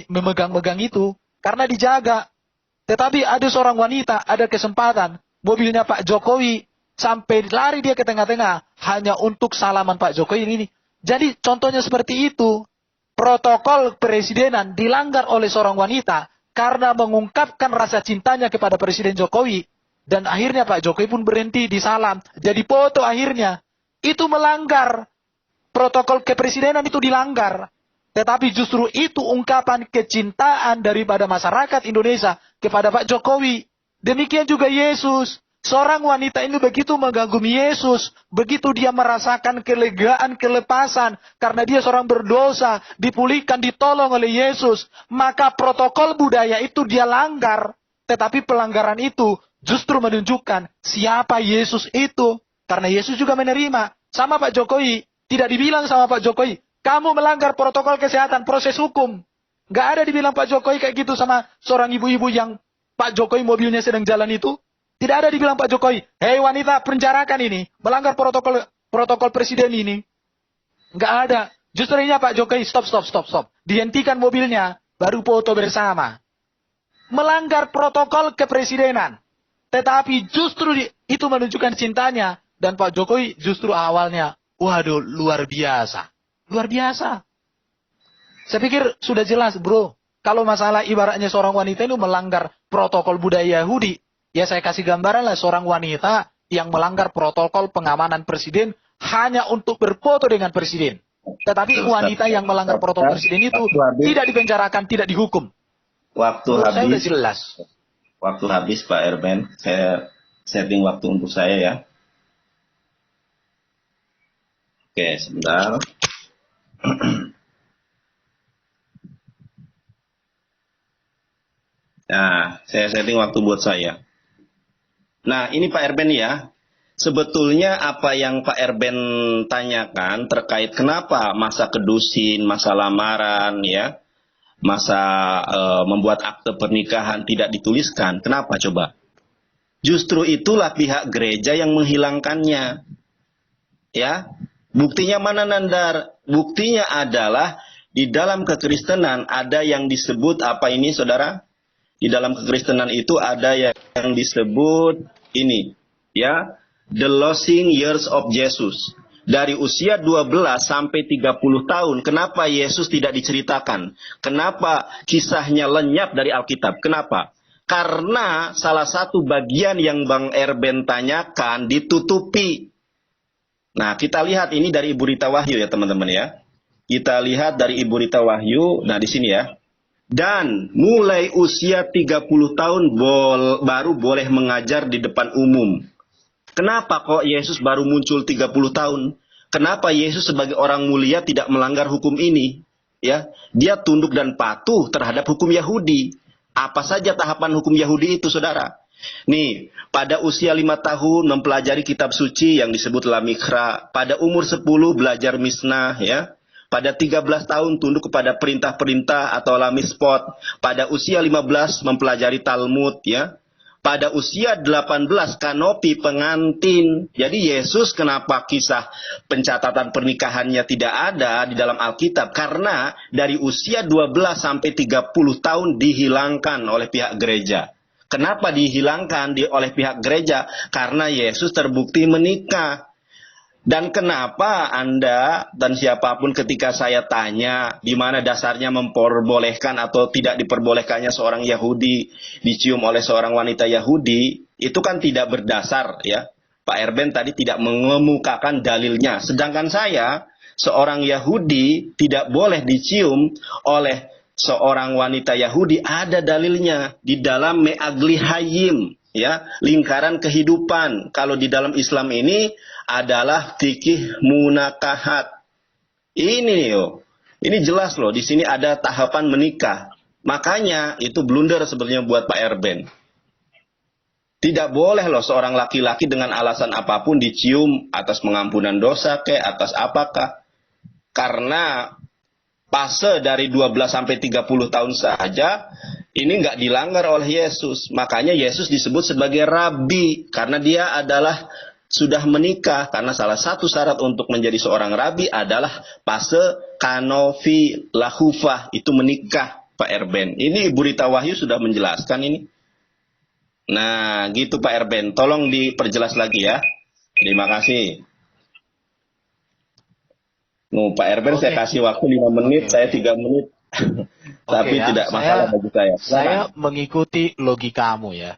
memegang-megang itu karena dijaga. Tetapi ada seorang wanita, ada kesempatan mobilnya Pak Jokowi sampai lari dia ke tengah-tengah hanya untuk salaman Pak Jokowi ini. Jadi contohnya seperti itu. Protokol presidenan dilanggar oleh seorang wanita karena mengungkapkan rasa cintanya kepada Presiden Jokowi. Dan akhirnya Pak Jokowi pun berhenti di salam. Jadi foto akhirnya. Itu melanggar. Protokol kepresidenan itu dilanggar. Tetapi justru itu ungkapan kecintaan daripada masyarakat Indonesia kepada Pak Jokowi. Demikian juga Yesus. Seorang wanita ini begitu mengagumi Yesus. Begitu dia merasakan kelegaan, kelepasan. Karena dia seorang berdosa. Dipulihkan, ditolong oleh Yesus. Maka protokol budaya itu dia langgar. Tetapi pelanggaran itu justru menunjukkan siapa Yesus itu. Karena Yesus juga menerima. Sama Pak Jokowi. Tidak dibilang sama Pak Jokowi, kamu melanggar protokol kesehatan, proses hukum. Nggak ada dibilang Pak Jokowi kayak gitu sama seorang ibu-ibu yang Pak Jokowi mobilnya sedang jalan itu. Tidak ada dibilang Pak Jokowi, hei wanita penjarakan ini, melanggar protokol presiden ini. Nggak ada. Justru ini Pak Jokowi, stop. Dihentikan mobilnya, baru foto bersama. Melanggar protokol kepresidenan. Tetapi justru itu menunjukkan cintanya. Dan Pak Jokowi justru awalnya, waduh luar biasa. Luar biasa. Saya pikir sudah jelas bro. Kalau masalah ibaratnya seorang wanita itu melanggar protokol budaya Yahudi. Ya saya kasih gambaran lah seorang wanita yang melanggar protokol pengamanan presiden hanya untuk berfoto dengan presiden. Tetapi wanita yang melanggar protokol presiden itu tidak dipenjarakan, tidak dihukum. Waktu Menurut habis. saya sudah jelas. Waktu habis Pak Erben. Saya setting waktu untuk saya ya. Oke, sebentar. Nah, saya setting waktu buat saya. Nah, ini Pak Erben ya. Sebetulnya apa yang Pak Erben tanyakan terkait kenapa masa kedusin, masa lamaran ya, masa membuat akte pernikahan tidak dituliskan. Kenapa coba? Justru itulah pihak gereja yang menghilangkannya. Ya. Buktinya mana Nandar? Buktinya adalah di dalam kekristenan ada yang disebut apa ini saudara? Di dalam kekristenan itu ada yang disebut ini, ya, the losing years of Jesus. Dari usia 12 sampai 30 tahun, kenapa Yesus tidak diceritakan? Kenapa kisahnya lenyap dari Alkitab? Kenapa? Karena salah satu bagian yang Bang Erben tanyakan ditutupi. Nah, kita lihat ini dari Ibu Rita Wahyu ya teman-teman ya. Kita lihat dari Ibu Rita Wahyu, nah di sini ya. Dan mulai usia 30 tahun baru boleh mengajar di depan umum. Kenapa kok Yesus baru muncul 30 tahun? Kenapa Yesus sebagai orang mulia tidak melanggar hukum ini? Ya, dia tunduk dan patuh terhadap hukum Yahudi. Apa saja tahapan hukum Yahudi itu, saudara? Nih, pada usia 5 tahun mempelajari kitab suci yang disebut Lamikra. Pada umur 10 belajar Misnah, ya. Pada 13 tahun tunduk kepada perintah-perintah atau Lamispot. Pada usia 15 mempelajari Talmud, ya. Pada usia 18 kanopi pengantin. Jadi Yesus kenapa kisah pencatatan pernikahannya tidak ada di dalam Alkitab? Karena dari usia 12 sampai 30 tahun dihilangkan oleh pihak gereja. Kenapa dihilangkan oleh pihak gereja? Karena Yesus terbukti menikah. Dan kenapa Anda dan siapapun ketika saya tanya di mana dasarnya memperbolehkan atau tidak diperbolehkannya seorang Yahudi dicium oleh seorang wanita Yahudi, itu kan tidak berdasar ya. Pak Erben tadi tidak mengemukakan dalilnya. Sedangkan saya, seorang Yahudi tidak boleh dicium oleh seorang wanita Yahudi, ada dalilnya di dalam Me'agli Hayim. Ya, lingkaran kehidupan. Kalau di dalam Islam ini adalah fikih munakahat. Ini yo, ini jelas loh. Di sini ada tahapan menikah. Makanya itu blunder sebenarnya buat Pak Erben. Tidak boleh loh seorang laki-laki dengan alasan apapun dicium atas pengampunan dosa atas apakah. Karena fase dari 12 sampai 30 tahun saja ini nggak dilanggar oleh Yesus. Makanya Yesus disebut sebagai rabi karena dia adalah sudah menikah. Karena salah satu syarat untuk menjadi seorang rabi adalah fase kanofi lahufah, itu menikah, Pak Erben. Ini Ibu Rita Wahyu sudah menjelaskan ini. Nah, gitu Pak Erben. Tolong diperjelas lagi ya. Terima kasih. Pak Erben saya kasih waktu 5 menit, saya 3 menit. Tapi ya, tidak masalah bagi saya. Saya mengikuti logikamu ya.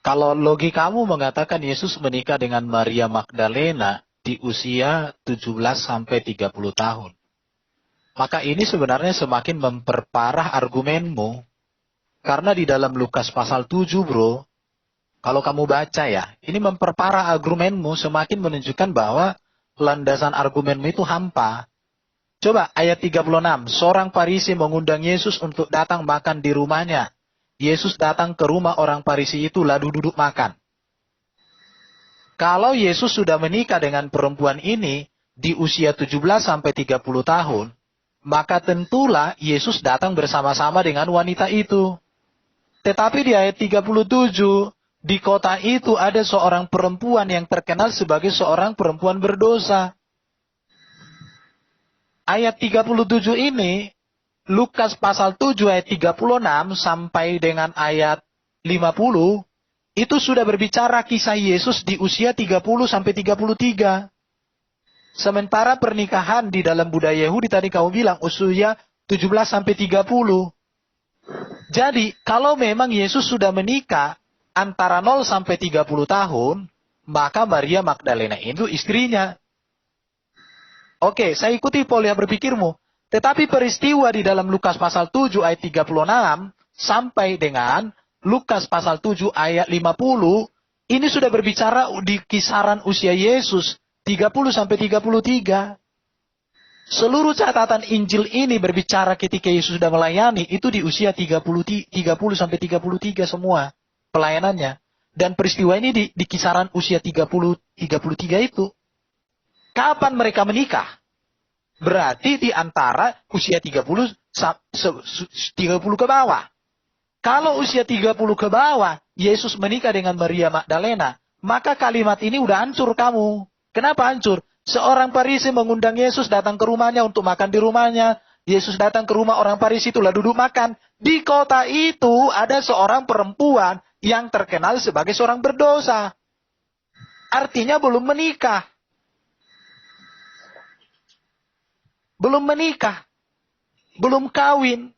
Kalau logikamu mengatakan Yesus menikah dengan Maria Magdalena di usia 17 sampai 30 tahun. Maka ini sebenarnya semakin memperparah argumenmu. Karena di dalam Lukas pasal 7 bro, kalau kamu baca ya, ini memperparah argumenmu, semakin menunjukkan bahwa landasan argumenmu itu hampa. Coba ayat 36, seorang Farisi mengundang Yesus untuk datang makan di rumahnya. Yesus datang ke rumah orang Farisi itu lalu duduk makan. Kalau Yesus sudah menikah dengan perempuan ini di usia 17 sampai 30 tahun, maka tentulah Yesus datang bersama-sama dengan wanita itu. Tetapi di ayat 37, di kota itu ada seorang perempuan yang terkenal sebagai seorang perempuan berdosa. Ayat 37 ini, Lukas pasal 7 ayat 36 sampai dengan ayat 50, itu sudah berbicara kisah Yesus di usia 30 sampai 33. Sementara pernikahan di dalam budaya Yahudi tadi kamu bilang usia 17 sampai 30. Jadi, kalau memang Yesus sudah menikah antara 0 sampai 30 tahun, maka Maria Magdalena itu istrinya. Oke, saya ikuti pola berpikirmu. Tetapi peristiwa di dalam Lukas pasal 7 ayat 36 sampai dengan Lukas pasal 7 ayat 50, ini sudah berbicara di kisaran usia Yesus 30 sampai 33. Seluruh catatan Injil ini berbicara ketika Yesus sudah melayani, itu di usia 30 sampai 33 semua pelayanannya. Dan peristiwa ini di kisaran usia 33 itu. Kapan mereka menikah? Berarti di antara usia 30 ke bawah. Kalau usia 30 ke bawah, Yesus menikah dengan Maria Magdalena, maka kalimat ini udah hancur kamu. Kenapa hancur? Seorang Farisi mengundang Yesus datang ke rumahnya untuk makan di rumahnya, Yesus datang ke rumah orang Farisi itulah duduk makan. Di kota itu ada seorang perempuan yang terkenal sebagai seorang berdosa. Artinya belum menikah. Belum menikah. Belum kawin.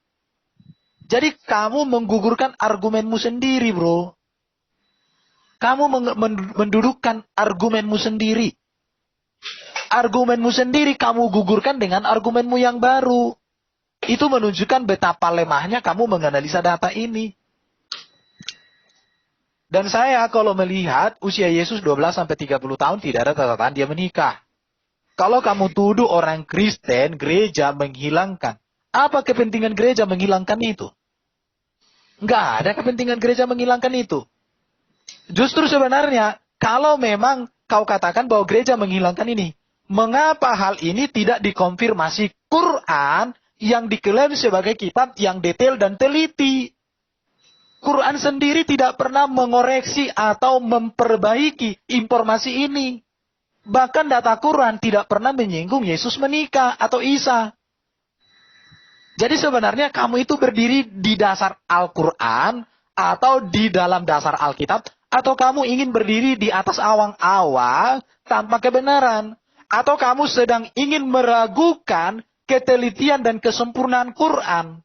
Jadi kamu menggugurkan argumenmu sendiri, bro. Kamu mendudukkan argumenmu sendiri. Argumenmu sendiri kamu gugurkan dengan argumenmu yang baru. Itu menunjukkan betapa lemahnya kamu menganalisa data ini. Dan saya kalau melihat usia Yesus 12-30 tahun tidak ada catatan dia menikah. Kalau kamu tuduh orang Kristen, gereja menghilangkan. Apa kepentingan gereja menghilangkan itu? Nggak ada kepentingan gereja menghilangkan itu. Justru sebenarnya, kalau memang kau katakan bahwa gereja menghilangkan ini, mengapa hal ini tidak dikonfirmasi Quran yang diklaim sebagai kitab yang detail dan teliti? Quran sendiri tidak pernah mengoreksi atau memperbaiki informasi ini. Bahkan data Quran tidak pernah menyinggung Yesus menikah atau Isa. Jadi sebenarnya kamu itu berdiri di dasar Al-Quran atau di dalam dasar Alkitab, atau kamu ingin berdiri di atas awang-awang tanpa kebenaran. Atau kamu sedang ingin meragukan ketelitian dan kesempurnaan Quran.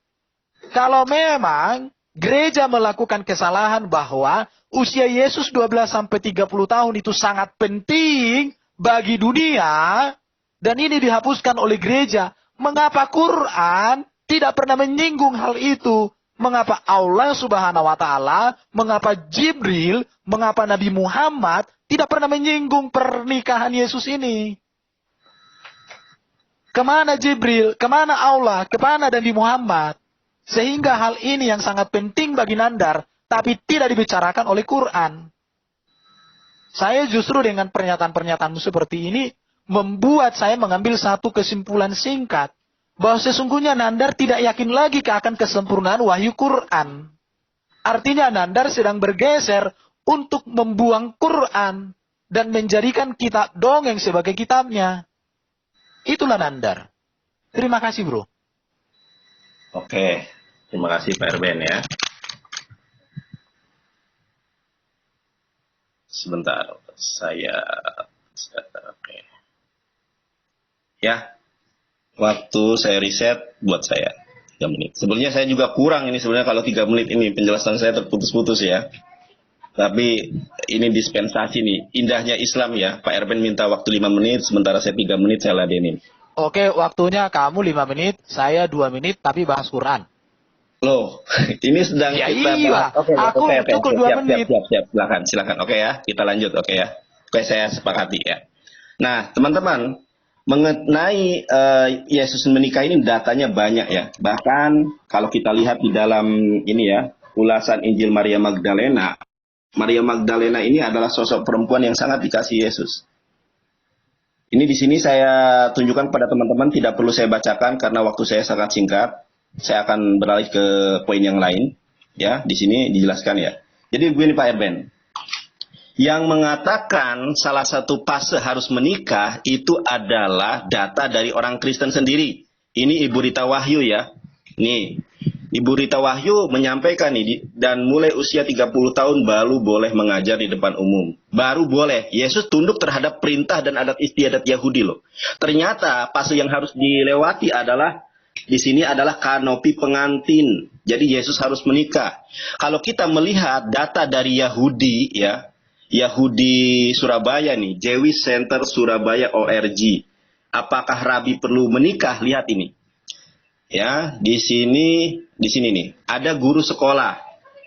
Kalau memang gereja melakukan kesalahan bahwa usia Yesus 12-30 tahun itu sangat penting bagi dunia, dan ini dihapuskan oleh gereja, mengapa Quran tidak pernah menyinggung hal itu? Mengapa Allah Subhanahu wa Ta'ala, mengapa Jibril, mengapa Nabi Muhammad tidak pernah menyinggung pernikahan Yesus ini? Kemana Jibril, kemana Allah, kemana Nabi Muhammad? Sehingga hal ini yang sangat penting bagi Nandar, tapi tidak dibicarakan oleh Quran. Saya justru dengan pernyataan-pernyataanmu seperti ini, membuat saya mengambil satu kesimpulan singkat, bahwa sesungguhnya Nandar tidak yakin lagi akan kesempurnaan wahyu Quran. Artinya Nandar sedang bergeser untuk membuang Quran dan menjadikan kitab dongeng sebagai kitabnya. Itulah Nandar. Terima kasih, bro. Oke, terima kasih Pak Erben ya. Sebentar, saya oke. Ya, waktu saya riset buat saya 3 menit. Sebenarnya saya juga kurang ini sebenarnya kalau 3 menit ini penjelasan saya terputus-putus ya. Tapi ini dispensasi nih, indahnya Islam ya. Pak Erben minta waktu 5 menit, sementara saya 3 menit saya ladenin. Oke, waktunya kamu 5 menit, saya 2 menit, tapi bahas Quran. Loh, ini sedang ya kita iya, aku cukup 2 menit. Siap, silakan. Oke ya, kita lanjut, oke ya. Oke, saya sepakati ya. Nah, teman-teman, mengenai Yesus menikah ini datanya banyak ya. Bahkan kalau kita lihat di dalam ini ya, ulasan Injil Maria Magdalena. Maria Magdalena ini adalah sosok perempuan yang sangat dikasihi Yesus. Ini di sini saya tunjukkan pada teman-teman, tidak perlu saya bacakan karena waktu saya sangat singkat. Saya akan beralih ke poin yang lain. Ya, di sini dijelaskan ya. Jadi begini Pak Erben. Yang mengatakan salah satu fase harus menikah itu adalah data dari orang Kristen sendiri. Ini Ibu Rita Wahyu ya. Nih, Ibu Rita Wahyu menyampaikan nih, dan mulai usia 30 tahun baru boleh mengajar di depan umum. Baru boleh. Yesus tunduk terhadap perintah dan adat istiadat Yahudi loh. Ternyata fase yang harus dilewati adalah di sini adalah kanopi pengantin. Jadi Yesus harus menikah. Kalau kita melihat data dari Yahudi ya, Yahudi Surabaya nih, Jewish Center Surabaya ORG. Apakah rabi perlu menikah? Lihat ini. Ya, di sini nih, ada guru sekolah.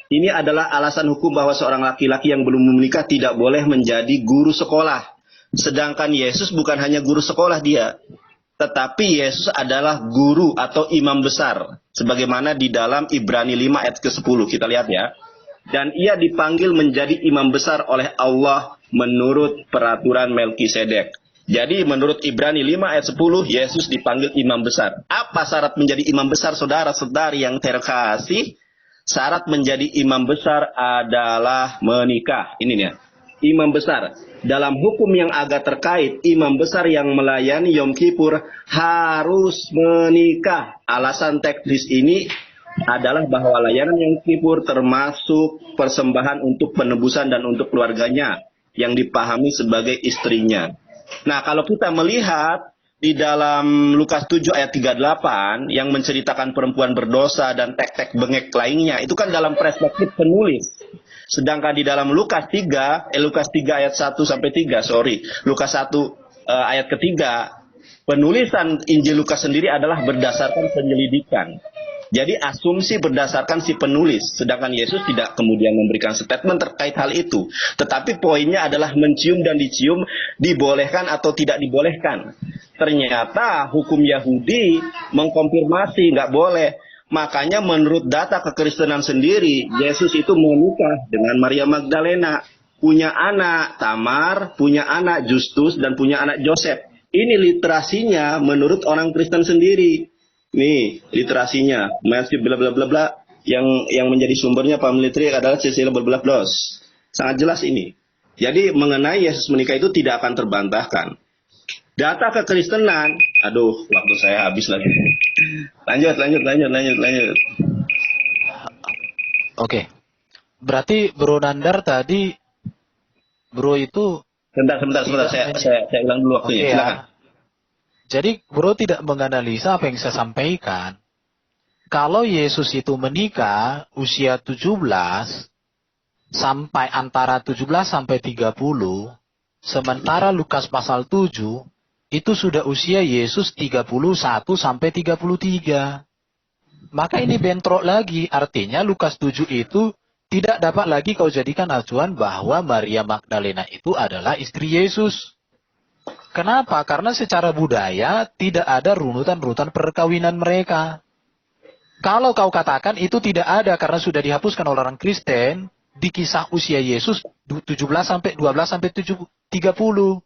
Ini adalah alasan hukum bahwa seorang laki-laki yang belum menikah tidak boleh menjadi guru sekolah. Sedangkan Yesus bukan hanya guru sekolah dia, tetapi Yesus adalah guru atau imam besar. Sebagaimana di dalam Ibrani 5 ayat ke-10, kita lihat ya. Dan ia dipanggil menjadi imam besar oleh Allah menurut peraturan Melkisedek. Jadi menurut Ibrani 5 ayat 10, Yesus dipanggil imam besar. Apa syarat menjadi imam besar, saudara-saudari yang terkasih? Syarat menjadi imam besar adalah menikah. Ini nih. imam besar. Dalam hukum yang agak terkait, imam besar yang melayani Yom Kippur harus menikah. Alasan teknis ini adalah bahwa layanan Yom Kippur termasuk persembahan untuk penebusan dan untuk keluarganya yang dipahami sebagai istrinya. Nah, kalau kita melihat di dalam Lukas 7 ayat 38 yang menceritakan perempuan berdosa dan tek-tek bengek lainnya, itu kan dalam perspektif penulis. Sedangkan di dalam Lukas 3 ayat 1 sampai 3, Lukas 1 ayat ketiga, penulisan Injil Lukas sendiri adalah berdasarkan penyelidikan. Jadi asumsi berdasarkan si penulis, sedangkan Yesus tidak kemudian memberikan statement terkait hal itu. Tetapi poinnya adalah mencium dan dicium dibolehkan atau tidak dibolehkan. Ternyata hukum Yahudi mengkonfirmasi nggak boleh. Makanya menurut data kekristenan sendiri, Yesus itu menikah dengan Maria Magdalena, punya anak Tamar, punya anak Justus, dan punya anak Joseph. Ini literasinya menurut orang Kristen sendiri. Nih, literasinya, masih bla bla bla bla, yang menjadi sumbernya Pamilitri adalah Cecilia Berbelakdos. Sangat jelas ini. Jadi mengenai Yesus menikah itu tidak akan terbantahkan. Data kekristenan, aduh, waktu saya habis lagi. Lanjut. Oke. Berarti Bro Nandar tadi, Bro itu... Sebentar. Saya ulang dulu waktunya. Oke, Silakan. ya. Jadi Bro tidak menganalisa apa yang saya sampaikan. Kalau Yesus itu menikah usia 17 sampai antara 17 sampai 30, sementara Lukas pasal 7 itu sudah usia Yesus 31 sampai 33. Maka ini bentrok lagi, artinya Lukas 7 itu tidak dapat lagi kau jadikan acuan bahwa Maria Magdalena itu adalah istri Yesus. Kenapa? Karena secara budaya tidak ada runutan-runutan perkawinan mereka. Kalau kau katakan itu tidak ada karena sudah dihapuskan oleh orang Kristen di kisah usia Yesus 17 sampai 12 sampai 30.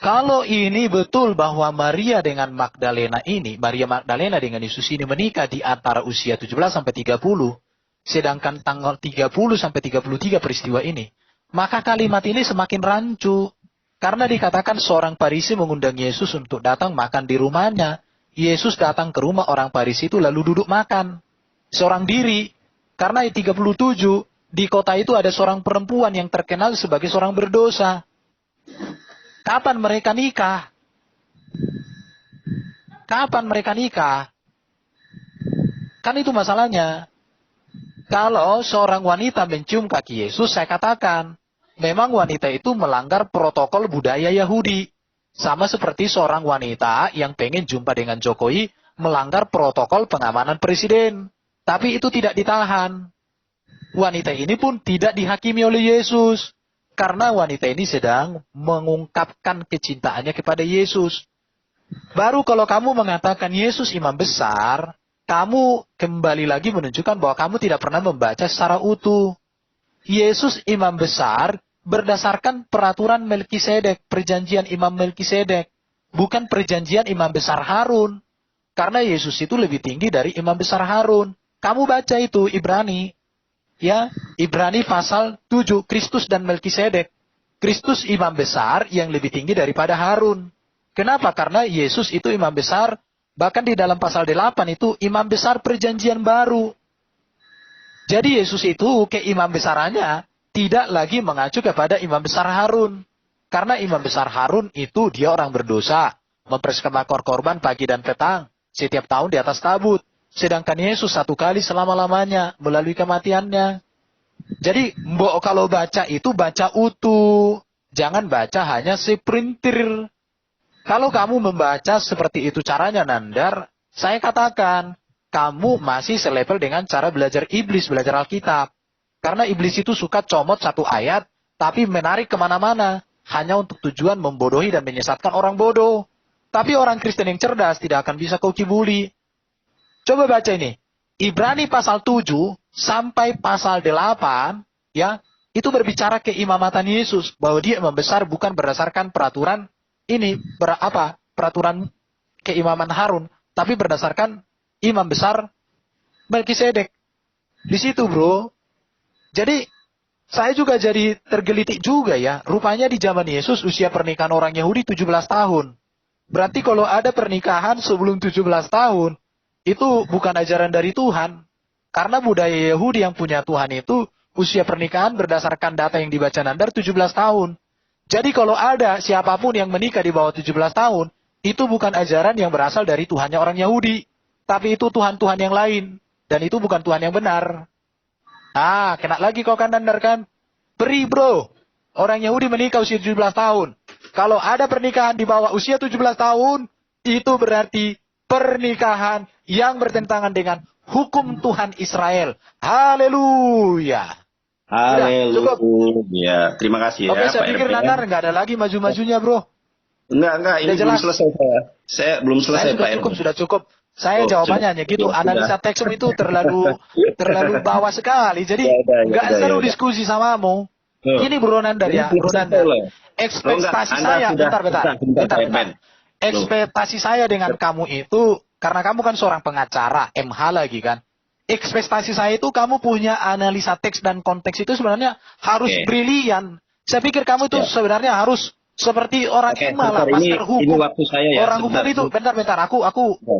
Kalau ini betul bahwa Maria Magdalena dengan Yesus ini menikah di antara usia 17 sampai 30, sedangkan tanggal 30 sampai 33 peristiwa ini, maka kalimat ini semakin rancu. Karena dikatakan seorang Farisi mengundang Yesus untuk datang makan di rumahnya. Yesus datang ke rumah orang Farisi itu lalu duduk makan. Seorang diri. Karena 37, di kota itu ada seorang perempuan yang terkenal sebagai seorang berdosa. Kapan mereka nikah? Kan itu masalahnya. Kalau seorang wanita mencium kaki Yesus, saya katakan, memang wanita itu melanggar protokol budaya Yahudi. Sama seperti seorang wanita yang pengen jumpa dengan Jokowi, melanggar protokol pengamanan presiden. Tapi itu tidak ditahan. Wanita ini pun tidak dihakimi oleh Yesus. Karena wanita ini sedang mengungkapkan kecintaannya kepada Yesus. Baru kalau kamu mengatakan Yesus imam besar, kamu kembali lagi menunjukkan bahwa kamu tidak pernah membaca secara utuh. Yesus imam besar berdasarkan peraturan Melkisedek, perjanjian imam Melkisedek. Bukan perjanjian imam besar Harun. Karena Yesus itu lebih tinggi dari imam besar Harun. Kamu baca itu Ibrani. Ya, Ibrani pasal 7, Kristus dan Melkisedek. Kristus imam besar yang lebih tinggi daripada Harun. Kenapa? Karena Yesus itu imam besar, bahkan di dalam pasal 8 itu imam besar perjanjian baru. Jadi Yesus itu keimam besarannya tidak lagi mengacu kepada imam besar Harun. Karena imam besar Harun itu dia orang berdosa, mempersembahkan korban pagi dan petang, setiap tahun di atas tabut. Sedangkan Yesus satu kali selama-lamanya melalui kematiannya. Jadi mbok kalau baca itu baca utuh. Jangan baca hanya seprintir. Kalau kamu membaca seperti itu caranya Nandar, saya katakan, kamu masih selevel dengan cara belajar iblis, belajar Alkitab. Karena iblis itu suka comot satu ayat, tapi menarik kemana-mana. Hanya untuk tujuan membodohi dan menyesatkan orang bodoh. Tapi orang Kristen yang cerdas tidak akan bisa kau kibuli. Coba baca ini. Ibrani pasal 7 sampai pasal 8, ya, itu berbicara keimamatan Yesus. Bahwa dia imam besar bukan berdasarkan peraturan ini, peraturan keimaman Harun. Tapi berdasarkan imam besar Melkisedek. Di situ bro. Jadi, saya juga jadi tergelitik juga ya. Rupanya di zaman Yesus usia pernikahan orang Yahudi 17 tahun. Berarti kalau ada pernikahan sebelum 17 tahun, itu bukan ajaran dari Tuhan. Karena budaya Yahudi yang punya Tuhan itu, usia pernikahan berdasarkan data yang dibaca Nandar 17 tahun. Jadi kalau ada siapapun yang menikah di bawah 17 tahun, itu bukan ajaran yang berasal dari Tuhannya orang Yahudi. Tapi itu Tuhan-Tuhan yang lain. Dan itu bukan Tuhan yang benar. Ah, kena lagi kau kan Nandar kan? Beri bro. Orang Yahudi menikah usia 17 tahun. Kalau ada pernikahan di bawah usia 17 tahun, itu berarti pernikahan yang bertentangan dengan hukum Tuhan Israel. Haleluya. Haleluya. Terima kasih ya. Oke, saya Pak pikir RB. Nanar nggak ada lagi maju-majunya bro. Enggak, ini Sudah belum jelas. selesai saya. Saya belum selesai Saya Pak RB. sudah cukup. Saya Oh, jawabannya sudah. hanya gitu. Sudah. Analisa teks itu terlalu bawah sekali. Jadi nggak seru diskusi samamu. Ini bro Nandar ya, bro Nandar. Ekspektasi saya, bentar. Ekspektasi saya dengan kamu itu, karena kamu kan seorang pengacara, MH lagi kan. Ekspektasi saya itu kamu punya analisa teks dan konteks itu sebenarnya harus brilian. Saya pikir kamu itu sebenarnya harus seperti orang MH lah, master hukum. Ini waktu saya ya. Orang hukum itu, bentar. Aku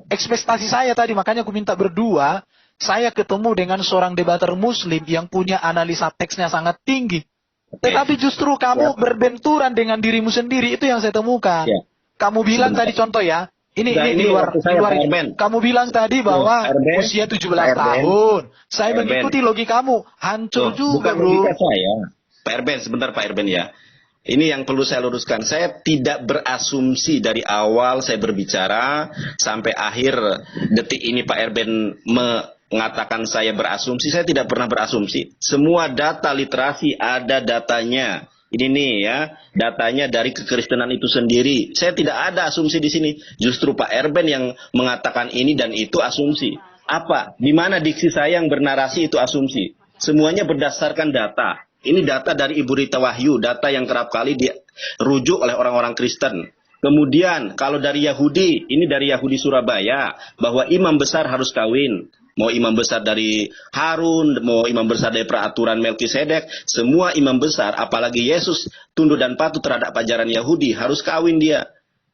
ekspektasi saya tadi, makanya aku minta berdua. Saya ketemu dengan seorang debater muslim yang punya analisa teksnya sangat tinggi. Tetapi justru kamu berbenturan dengan dirimu sendiri, itu yang saya temukan. Kamu bilang tadi contoh ya, ini di luar ini. Kamu bilang tadi bahwa usia 17 tahun. Saya mengikuti logikamu, hancur juga bro. Bukan logika saya. Pak Erben, sebentar Pak Erben ya. Ini yang perlu saya luruskan. Saya tidak berasumsi dari awal saya berbicara sampai akhir detik ini Pak Erben mengatakan saya berasumsi. Saya tidak pernah berasumsi. Semua data literasi ada datanya. Ini nih ya, datanya dari kekristenan itu sendiri. Saya tidak ada asumsi di sini. Justru Pak Erben yang mengatakan ini dan itu asumsi. Apa? Di mana diksi saya yang bernarasi itu asumsi? Semuanya berdasarkan data. Ini data dari Ibu Rita Wahyu, data yang kerap kali dirujuk oleh orang-orang Kristen. Kemudian kalau dari Yahudi, ini dari Yahudi Surabaya, bahwa imam besar harus kawin. Mau imam besar dari Harun, mau imam besar dari peraturan Melkisedek, semua imam besar, apalagi Yesus tunduk dan patuh terhadap ajaran Yahudi, harus kawin dia.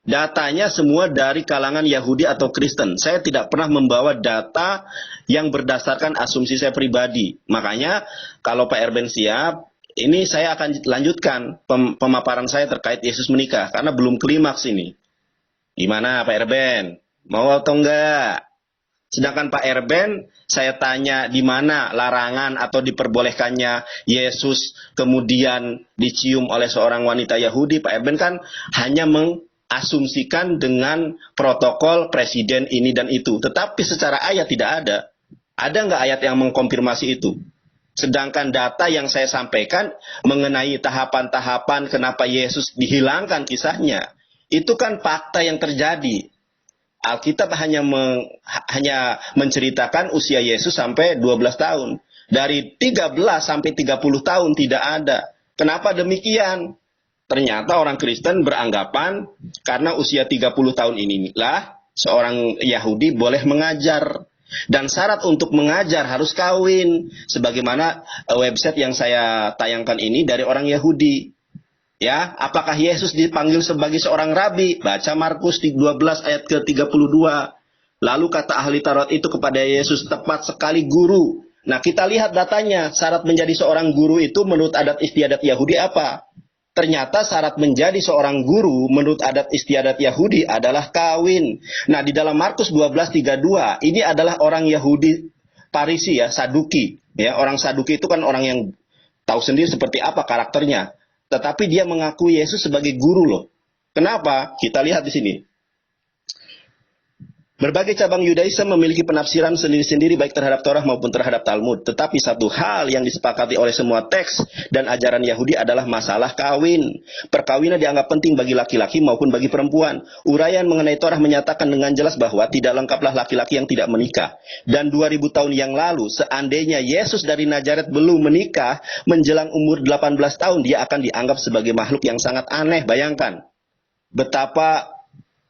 Datanya semua dari kalangan Yahudi atau Kristen. Saya tidak pernah membawa data yang berdasarkan asumsi saya pribadi. Makanya kalau Pak Erben siap, ini saya akan lanjutkan pemaparan saya terkait Yesus menikah. Karena belum klimaks ini. Gimana Pak Erben? Mau atau enggak? Sedangkan Pak Erben, saya tanya di mana larangan atau diperbolehkannya Yesus kemudian dicium oleh seorang wanita Yahudi. Pak Erben kan hanya mengasumsikan dengan protokol presiden ini dan itu. Tetapi secara ayat tidak ada. Ada nggak ayat yang mengkonfirmasi itu? Sedangkan data yang saya sampaikan mengenai tahapan-tahapan kenapa Yesus dihilangkan kisahnya, itu kan fakta yang terjadi. Alkitab hanya menceritakan usia Yesus sampai 12 tahun. Dari 13 sampai 30 tahun tidak ada. Kenapa demikian? Ternyata orang Kristen beranggapan karena usia 30 tahun inilah seorang Yahudi boleh mengajar. Dan syarat untuk mengajar harus kawin. Sebagaimana website yang saya tayangkan ini dari orang Yahudi. Ya, apakah Yesus dipanggil sebagai seorang rabi? Baca Markus 12 ayat ke-32. Lalu kata ahli Taurat itu kepada Yesus, tepat sekali guru. Nah, kita lihat datanya. Syarat menjadi seorang guru itu menurut adat istiadat Yahudi apa? Ternyata syarat menjadi seorang guru menurut adat istiadat Yahudi adalah kawin. Nah, di dalam Markus 12:32, ini adalah orang Yahudi Parisi ya, Saduki. Ya, orang Saduki itu kan orang yang tahu sendiri seperti apa karakternya. Tetapi dia mengakui Yesus sebagai guru loh. Kenapa? Kita lihat di sini. Berbagai cabang Yudaisme memiliki penafsiran sendiri-sendiri baik terhadap Torah maupun terhadap Talmud. Tetapi satu hal yang disepakati oleh semua teks dan ajaran Yahudi adalah masalah kawin. Perkawinan dianggap penting bagi laki-laki maupun bagi perempuan. Uraian mengenai Torah menyatakan dengan jelas bahwa tidak lengkaplah laki-laki yang tidak menikah. Dan 2000 tahun yang lalu, seandainya Yesus dari Nazaret belum menikah, menjelang umur 18 tahun, dia akan dianggap sebagai makhluk yang sangat aneh. Bayangkan betapa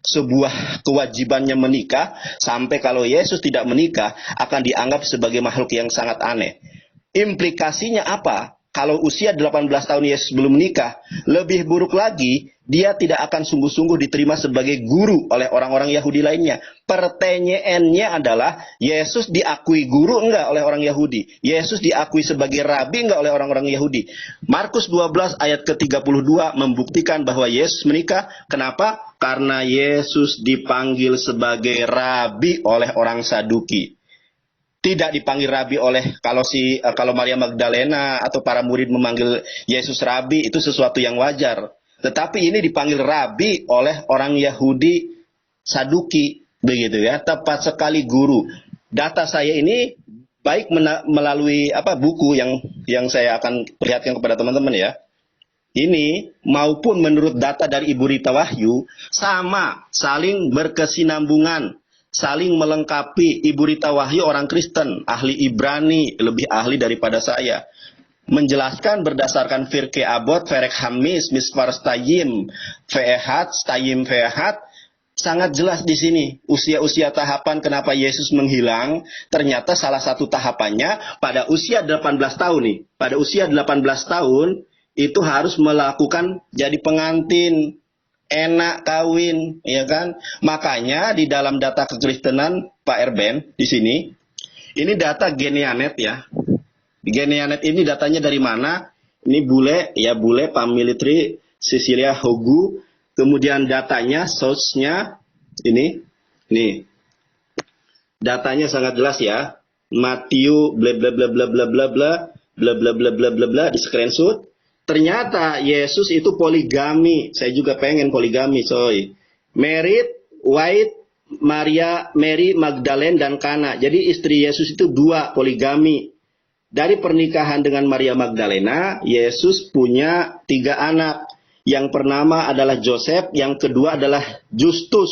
sebuah kewajibannya menikah, sampai kalau Yesus tidak menikah akan dianggap sebagai makhluk yang sangat aneh. Implikasinya apa? kalau usia 18 tahun Yesus belum menikah, lebih buruk lagi, dia tidak akan sungguh-sungguh diterima sebagai guru oleh orang-orang Yahudi lainnya. Pertanyaannya adalah, Yesus diakui guru enggak oleh orang Yahudi? Yesus diakui sebagai rabi enggak oleh orang-orang Yahudi? Markus 12 ayat ke-32 membuktikan bahwa Yesus menikah. Kenapa? Karena Yesus dipanggil sebagai rabi oleh orang Saduki. Tidak dipanggil rabi oleh kalau Maria Magdalena atau para murid memanggil Yesus rabi, itu sesuatu yang wajar. Tetapi ini dipanggil rabi oleh orang Yahudi Saduki, begitu ya. Tepat sekali guru. Data saya ini baik melalui buku yang saya akan perlihatkan kepada teman-teman ya. Ini maupun menurut data dari Ibu Rita Wahyu sama, saling berkesinambungan, saling melengkapi. Ibu Rita Wahyu orang Kristen, ahli Ibrani, lebih ahli daripada saya. Menjelaskan berdasarkan Firke Abot, Ferek Hamis, Misfar Stayim, Vehat, Stayim Vehat, sangat jelas di sini. Usia-usia tahapan kenapa Yesus menghilang, ternyata salah satu tahapannya pada usia 18 tahun nih. Pada usia 18 tahun, itu harus melakukan jadi pengantin. Enak kawin, ya kan? Makanya di dalam data kekristenan Pak Erben di sini, ini data Geneanet ya. Geneanet ini datanya dari mana? Ini bule Pamilitri Cecilia Hogu. Kemudian datanya, source-nya ini, nih. Datanya sangat jelas ya. Matthew bla bla bla bla bla bla bla bla bla bla bla bla bla di screenshot. Ternyata Yesus itu poligami. Saya juga pengen poligami, coy. Married, White, Mary Magdalene dan Kana. Jadi istri Yesus itu 2, poligami. Dari pernikahan dengan Maria Magdalena, Yesus punya 3 anak. Yang pertama adalah Joseph, yang kedua adalah Justus,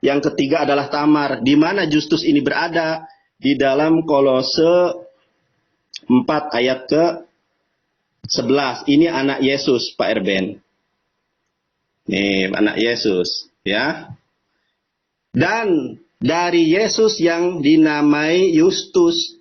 yang ketiga adalah Tamar. Di mana Justus ini berada? Di dalam Kolose 4 ayat ke-11. Ini anak Yesus, Pak Erben. Nih, anak Yesus, ya. Dan dari Yesus yang dinamai Justus.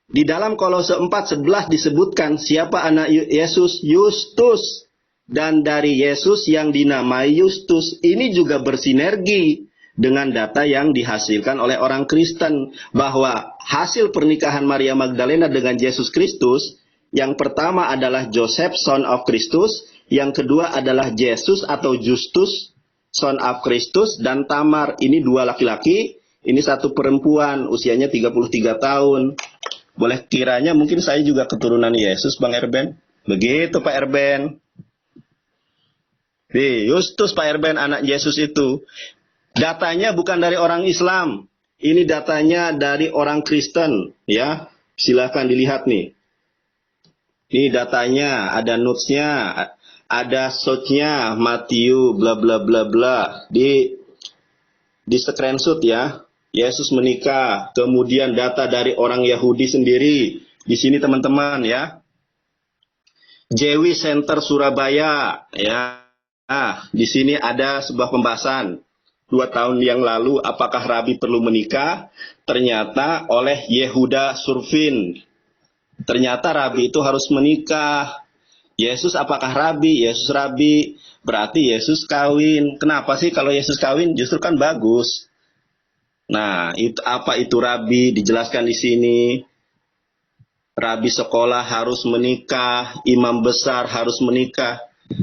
Di dalam Kolose 4:11 disebutkan siapa anak Yesus? Justus. Dan dari Yesus yang dinamai Justus. Ini juga bersinergi dengan data yang dihasilkan oleh orang Kristen. Bahwa hasil pernikahan Maria Magdalena dengan Yesus Kristus. Yang pertama adalah Joseph, son of Christus. Yang kedua adalah Jesus atau Justus, son of Christus. Dan Tamar, ini 2 laki-laki. Ini 1 perempuan, usianya 33 tahun. Boleh kiranya mungkin saya juga keturunan Yesus, Bang Erben. Begitu Pak Erben. Justus Pak Erben, anak Yesus itu. Datanya bukan dari orang Islam. Ini datanya dari orang Kristen. Ya, silahkan dilihat nih. Ini datanya, ada notes-nya, ada shot-nya, Matthew, bla bla bla bla. Di screenshot ya. Yesus menikah, kemudian data dari orang Yahudi sendiri. Di sini teman-teman ya. Jewi Center Surabaya ya. Di sini ada sebuah pembahasan 2 tahun yang lalu, apakah rabi perlu menikah? Ternyata oleh Yehuda Surfin. Ternyata rabi itu harus menikah. Yesus apakah rabi? Yesus rabi. Berarti Yesus kawin. Kenapa sih kalau Yesus kawin? Justru kan bagus. Nah, apa itu rabi? Dijelaskan di sini. Rabi sekolah harus menikah, imam besar harus menikah.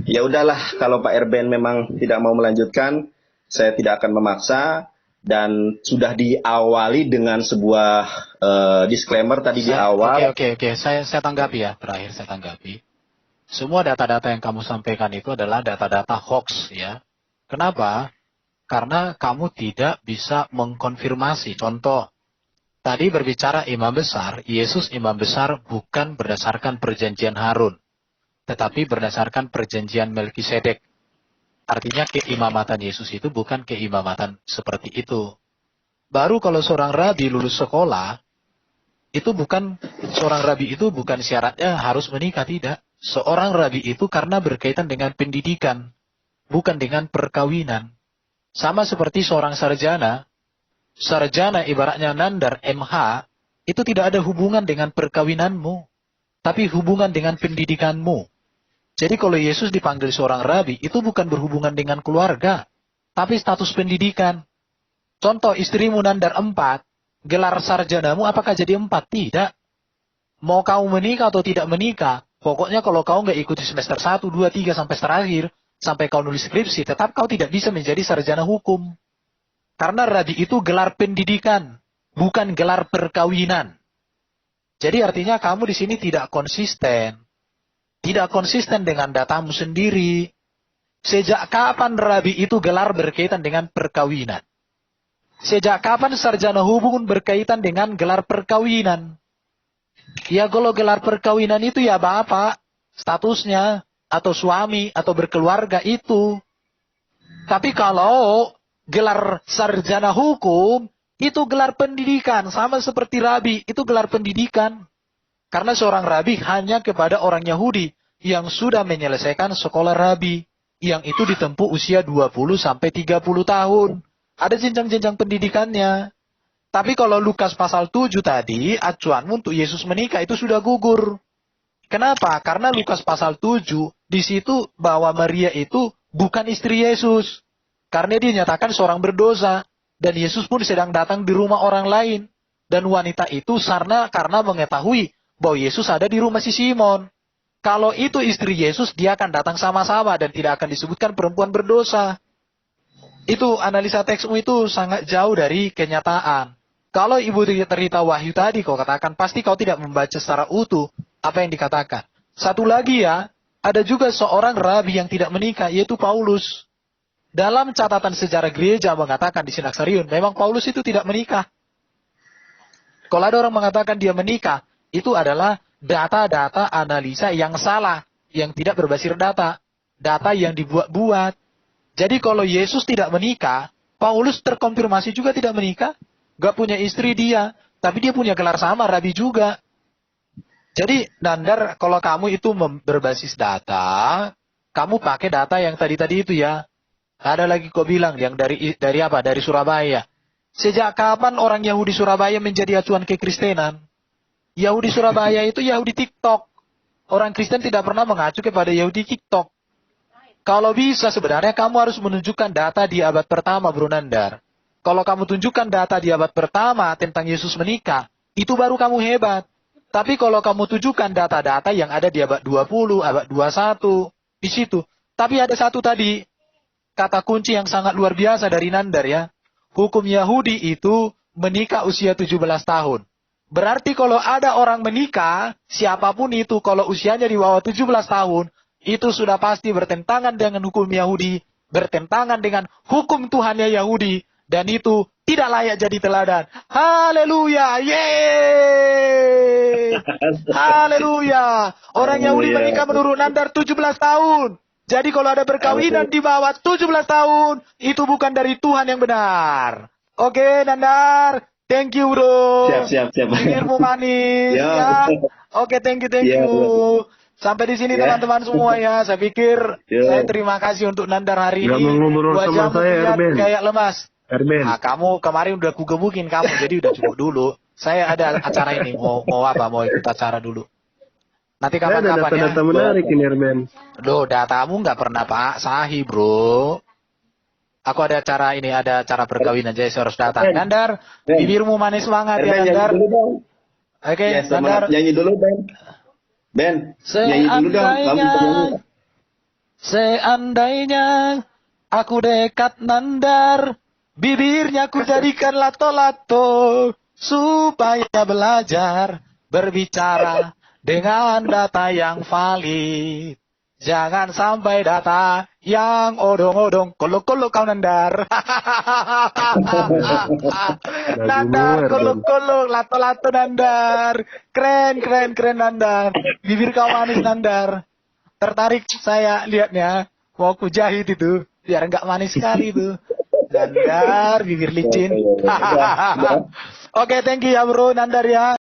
Ya udahlah, kalau Pak Erben memang tidak mau melanjutkan, saya tidak akan memaksa. Dan sudah diawali dengan sebuah disclaimer tadi di awal. Oke. Saya tanggapi ya, terakhir saya tanggapi. Semua data-data yang kamu sampaikan itu adalah data-data hoax ya. Kenapa? Karena kamu tidak bisa mengkonfirmasi. Contoh, tadi berbicara imam besar, Yesus imam besar bukan berdasarkan perjanjian Harun, tetapi berdasarkan perjanjian Melkisedek. Artinya keimamatan Yesus itu bukan keimamatan seperti itu. Baru kalau seorang rabi lulus sekolah, seorang rabi itu bukan syaratnya harus menikah, tidak. Seorang rabi itu karena berkaitan dengan pendidikan, bukan dengan perkawinan. Sama seperti seorang sarjana. Sarjana ibaratnya Nandar MH, itu tidak ada hubungan dengan perkawinanmu. tapi hubungan dengan pendidikanmu. Jadi kalau Yesus dipanggil seorang rabi, itu bukan berhubungan dengan keluarga, tapi status pendidikan. Contoh, istrimu nandar 4, gelar sarjanamu apakah jadi 4? Tidak. Mau kau menikah atau tidak menikah, pokoknya kalau kau nggak ikuti semester 1, 2, 3 sampai terakhir, sampai kau nulis skripsi, tetap kau tidak bisa menjadi sarjana hukum. Karena rabi itu gelar pendidikan, bukan gelar perkawinan. Jadi artinya kamu di sini tidak konsisten. Tidak konsisten dengan datamu sendiri. Sejak kapan rabi itu gelar berkaitan dengan perkawinan? Sejak kapan sarjana hukum berkaitan dengan gelar perkawinan? Ya kalau gelar perkawinan itu ya bapak, statusnya, atau suami, atau berkeluarga itu. Tapi kalau gelar sarjana hukum, itu gelar pendidikan. Sama seperti rabi, itu gelar pendidikan. Karena seorang rabi hanya kepada orang Yahudi yang sudah menyelesaikan sekolah rabi. Yang itu ditempuh usia 20 sampai 30 tahun. Ada jenjang-jenjang pendidikannya. Tapi kalau Lukas pasal 7 tadi, acuanmu untuk Yesus menikah itu sudah gugur. Kenapa? Karena Lukas pasal 7, di situ bahwa Maria itu bukan istri Yesus. Karena dia nyatakan seorang berdosa. Dan Yesus pun sedang datang di rumah orang lain. Dan wanita itu karena mengetahui bahwa Yesus ada di rumah si Simon. Kalau itu istri Yesus, dia akan datang sama-sama dan tidak akan disebutkan perempuan berdosa. Itu analisa teksmu itu sangat jauh dari kenyataan. Kalau Ibu Rita Wahyu tadi kau katakan, pasti kau tidak membaca secara utuh apa yang dikatakan. Satu lagi ya, ada juga seorang rabi yang tidak menikah, yaitu Paulus. Dalam catatan sejarah gereja mengatakan di Sinaksarion, memang Paulus itu tidak menikah. Kalau ada orang mengatakan dia menikah, itu adalah data-data analisa yang salah, yang tidak berbasis data. Data yang dibuat-buat. Jadi kalau Yesus tidak menikah, Paulus terkonfirmasi juga tidak menikah. Gak punya istri dia, tapi dia punya gelar sama, rabi juga. Jadi, Nandar, kalau kamu itu berbasis data, kamu pakai data yang tadi-tadi itu ya. Ada lagi kau bilang, yang dari apa? Dari Surabaya. Sejak kapan orang Yahudi Surabaya menjadi acuan kekristenan? Yahudi Surabaya itu Yahudi TikTok. Orang Kristen tidak pernah mengacu kepada Yahudi TikTok. Kalau bisa sebenarnya kamu harus menunjukkan data di abad pertama, Bro Nandar. Kalau kamu tunjukkan data di abad pertama tentang Yesus menikah, itu baru kamu hebat. Tapi kalau kamu tunjukkan data-data yang ada di abad 20, abad 21, di situ. Tapi ada satu tadi, kata kunci yang sangat luar biasa dari Nandar ya. Hukum Yahudi itu menikah usia 17 tahun. Berarti kalau ada orang menikah, siapapun itu kalau usianya di bawah 17 tahun, itu sudah pasti bertentangan dengan hukum Yahudi, bertentangan dengan hukum Tuhannya Yahudi, dan itu tidak layak jadi teladan. Haleluya, yeay! Haleluya! Orang Yahudi menikah menurut Nandar 17 tahun. Jadi kalau ada perkawinan di bawah 17 tahun, itu bukan dari Tuhan yang benar. Oke, Nandar. Thank you, bro. Siap. Bibirmu manis. Ya. Oke, thank you. Sampai di sini teman-teman semua ya. Saya pikir saya terima kasih untuk Nandar hari Nggak ini. mau ngobrol 2 sama jam saya, Erben. kayak lemas. Erben. Nah, kamu kemarin udah kugebukin kamu, jadi udah cukup dulu. Saya ada acara ini, mau ikut acara dulu. Nanti Saya ada kapan-kapan ya. data-data menarik ini, Erben. Loh, datamu nggak pernah Pak Sahi, bro. Aku ada acara ini, ada acara perkawinan, jadi saya harus datang. Nandar, bibirmu manis banget ya, Nandar. Oke, Nandar. Nyanyi dulu, Ben. Ben, nyanyi dulu dong. Seandainya aku dekat Nandar, bibirnya ku jadikan lato-lato, supaya belajar berbicara dengan data yang valid. Jangan sampai data yang odong-odong. Kolok-kolok kau Nandar. Nandar, kolok-kolok, lato-lato Nandar. Keren Nandar. Bibir kau manis Nandar. Tertarik saya lihatnya. Mau ku jahit itu. Biar enggak manis sekali itu. Nandar, bibir licin. Oke, thank you ya bro Nandar ya.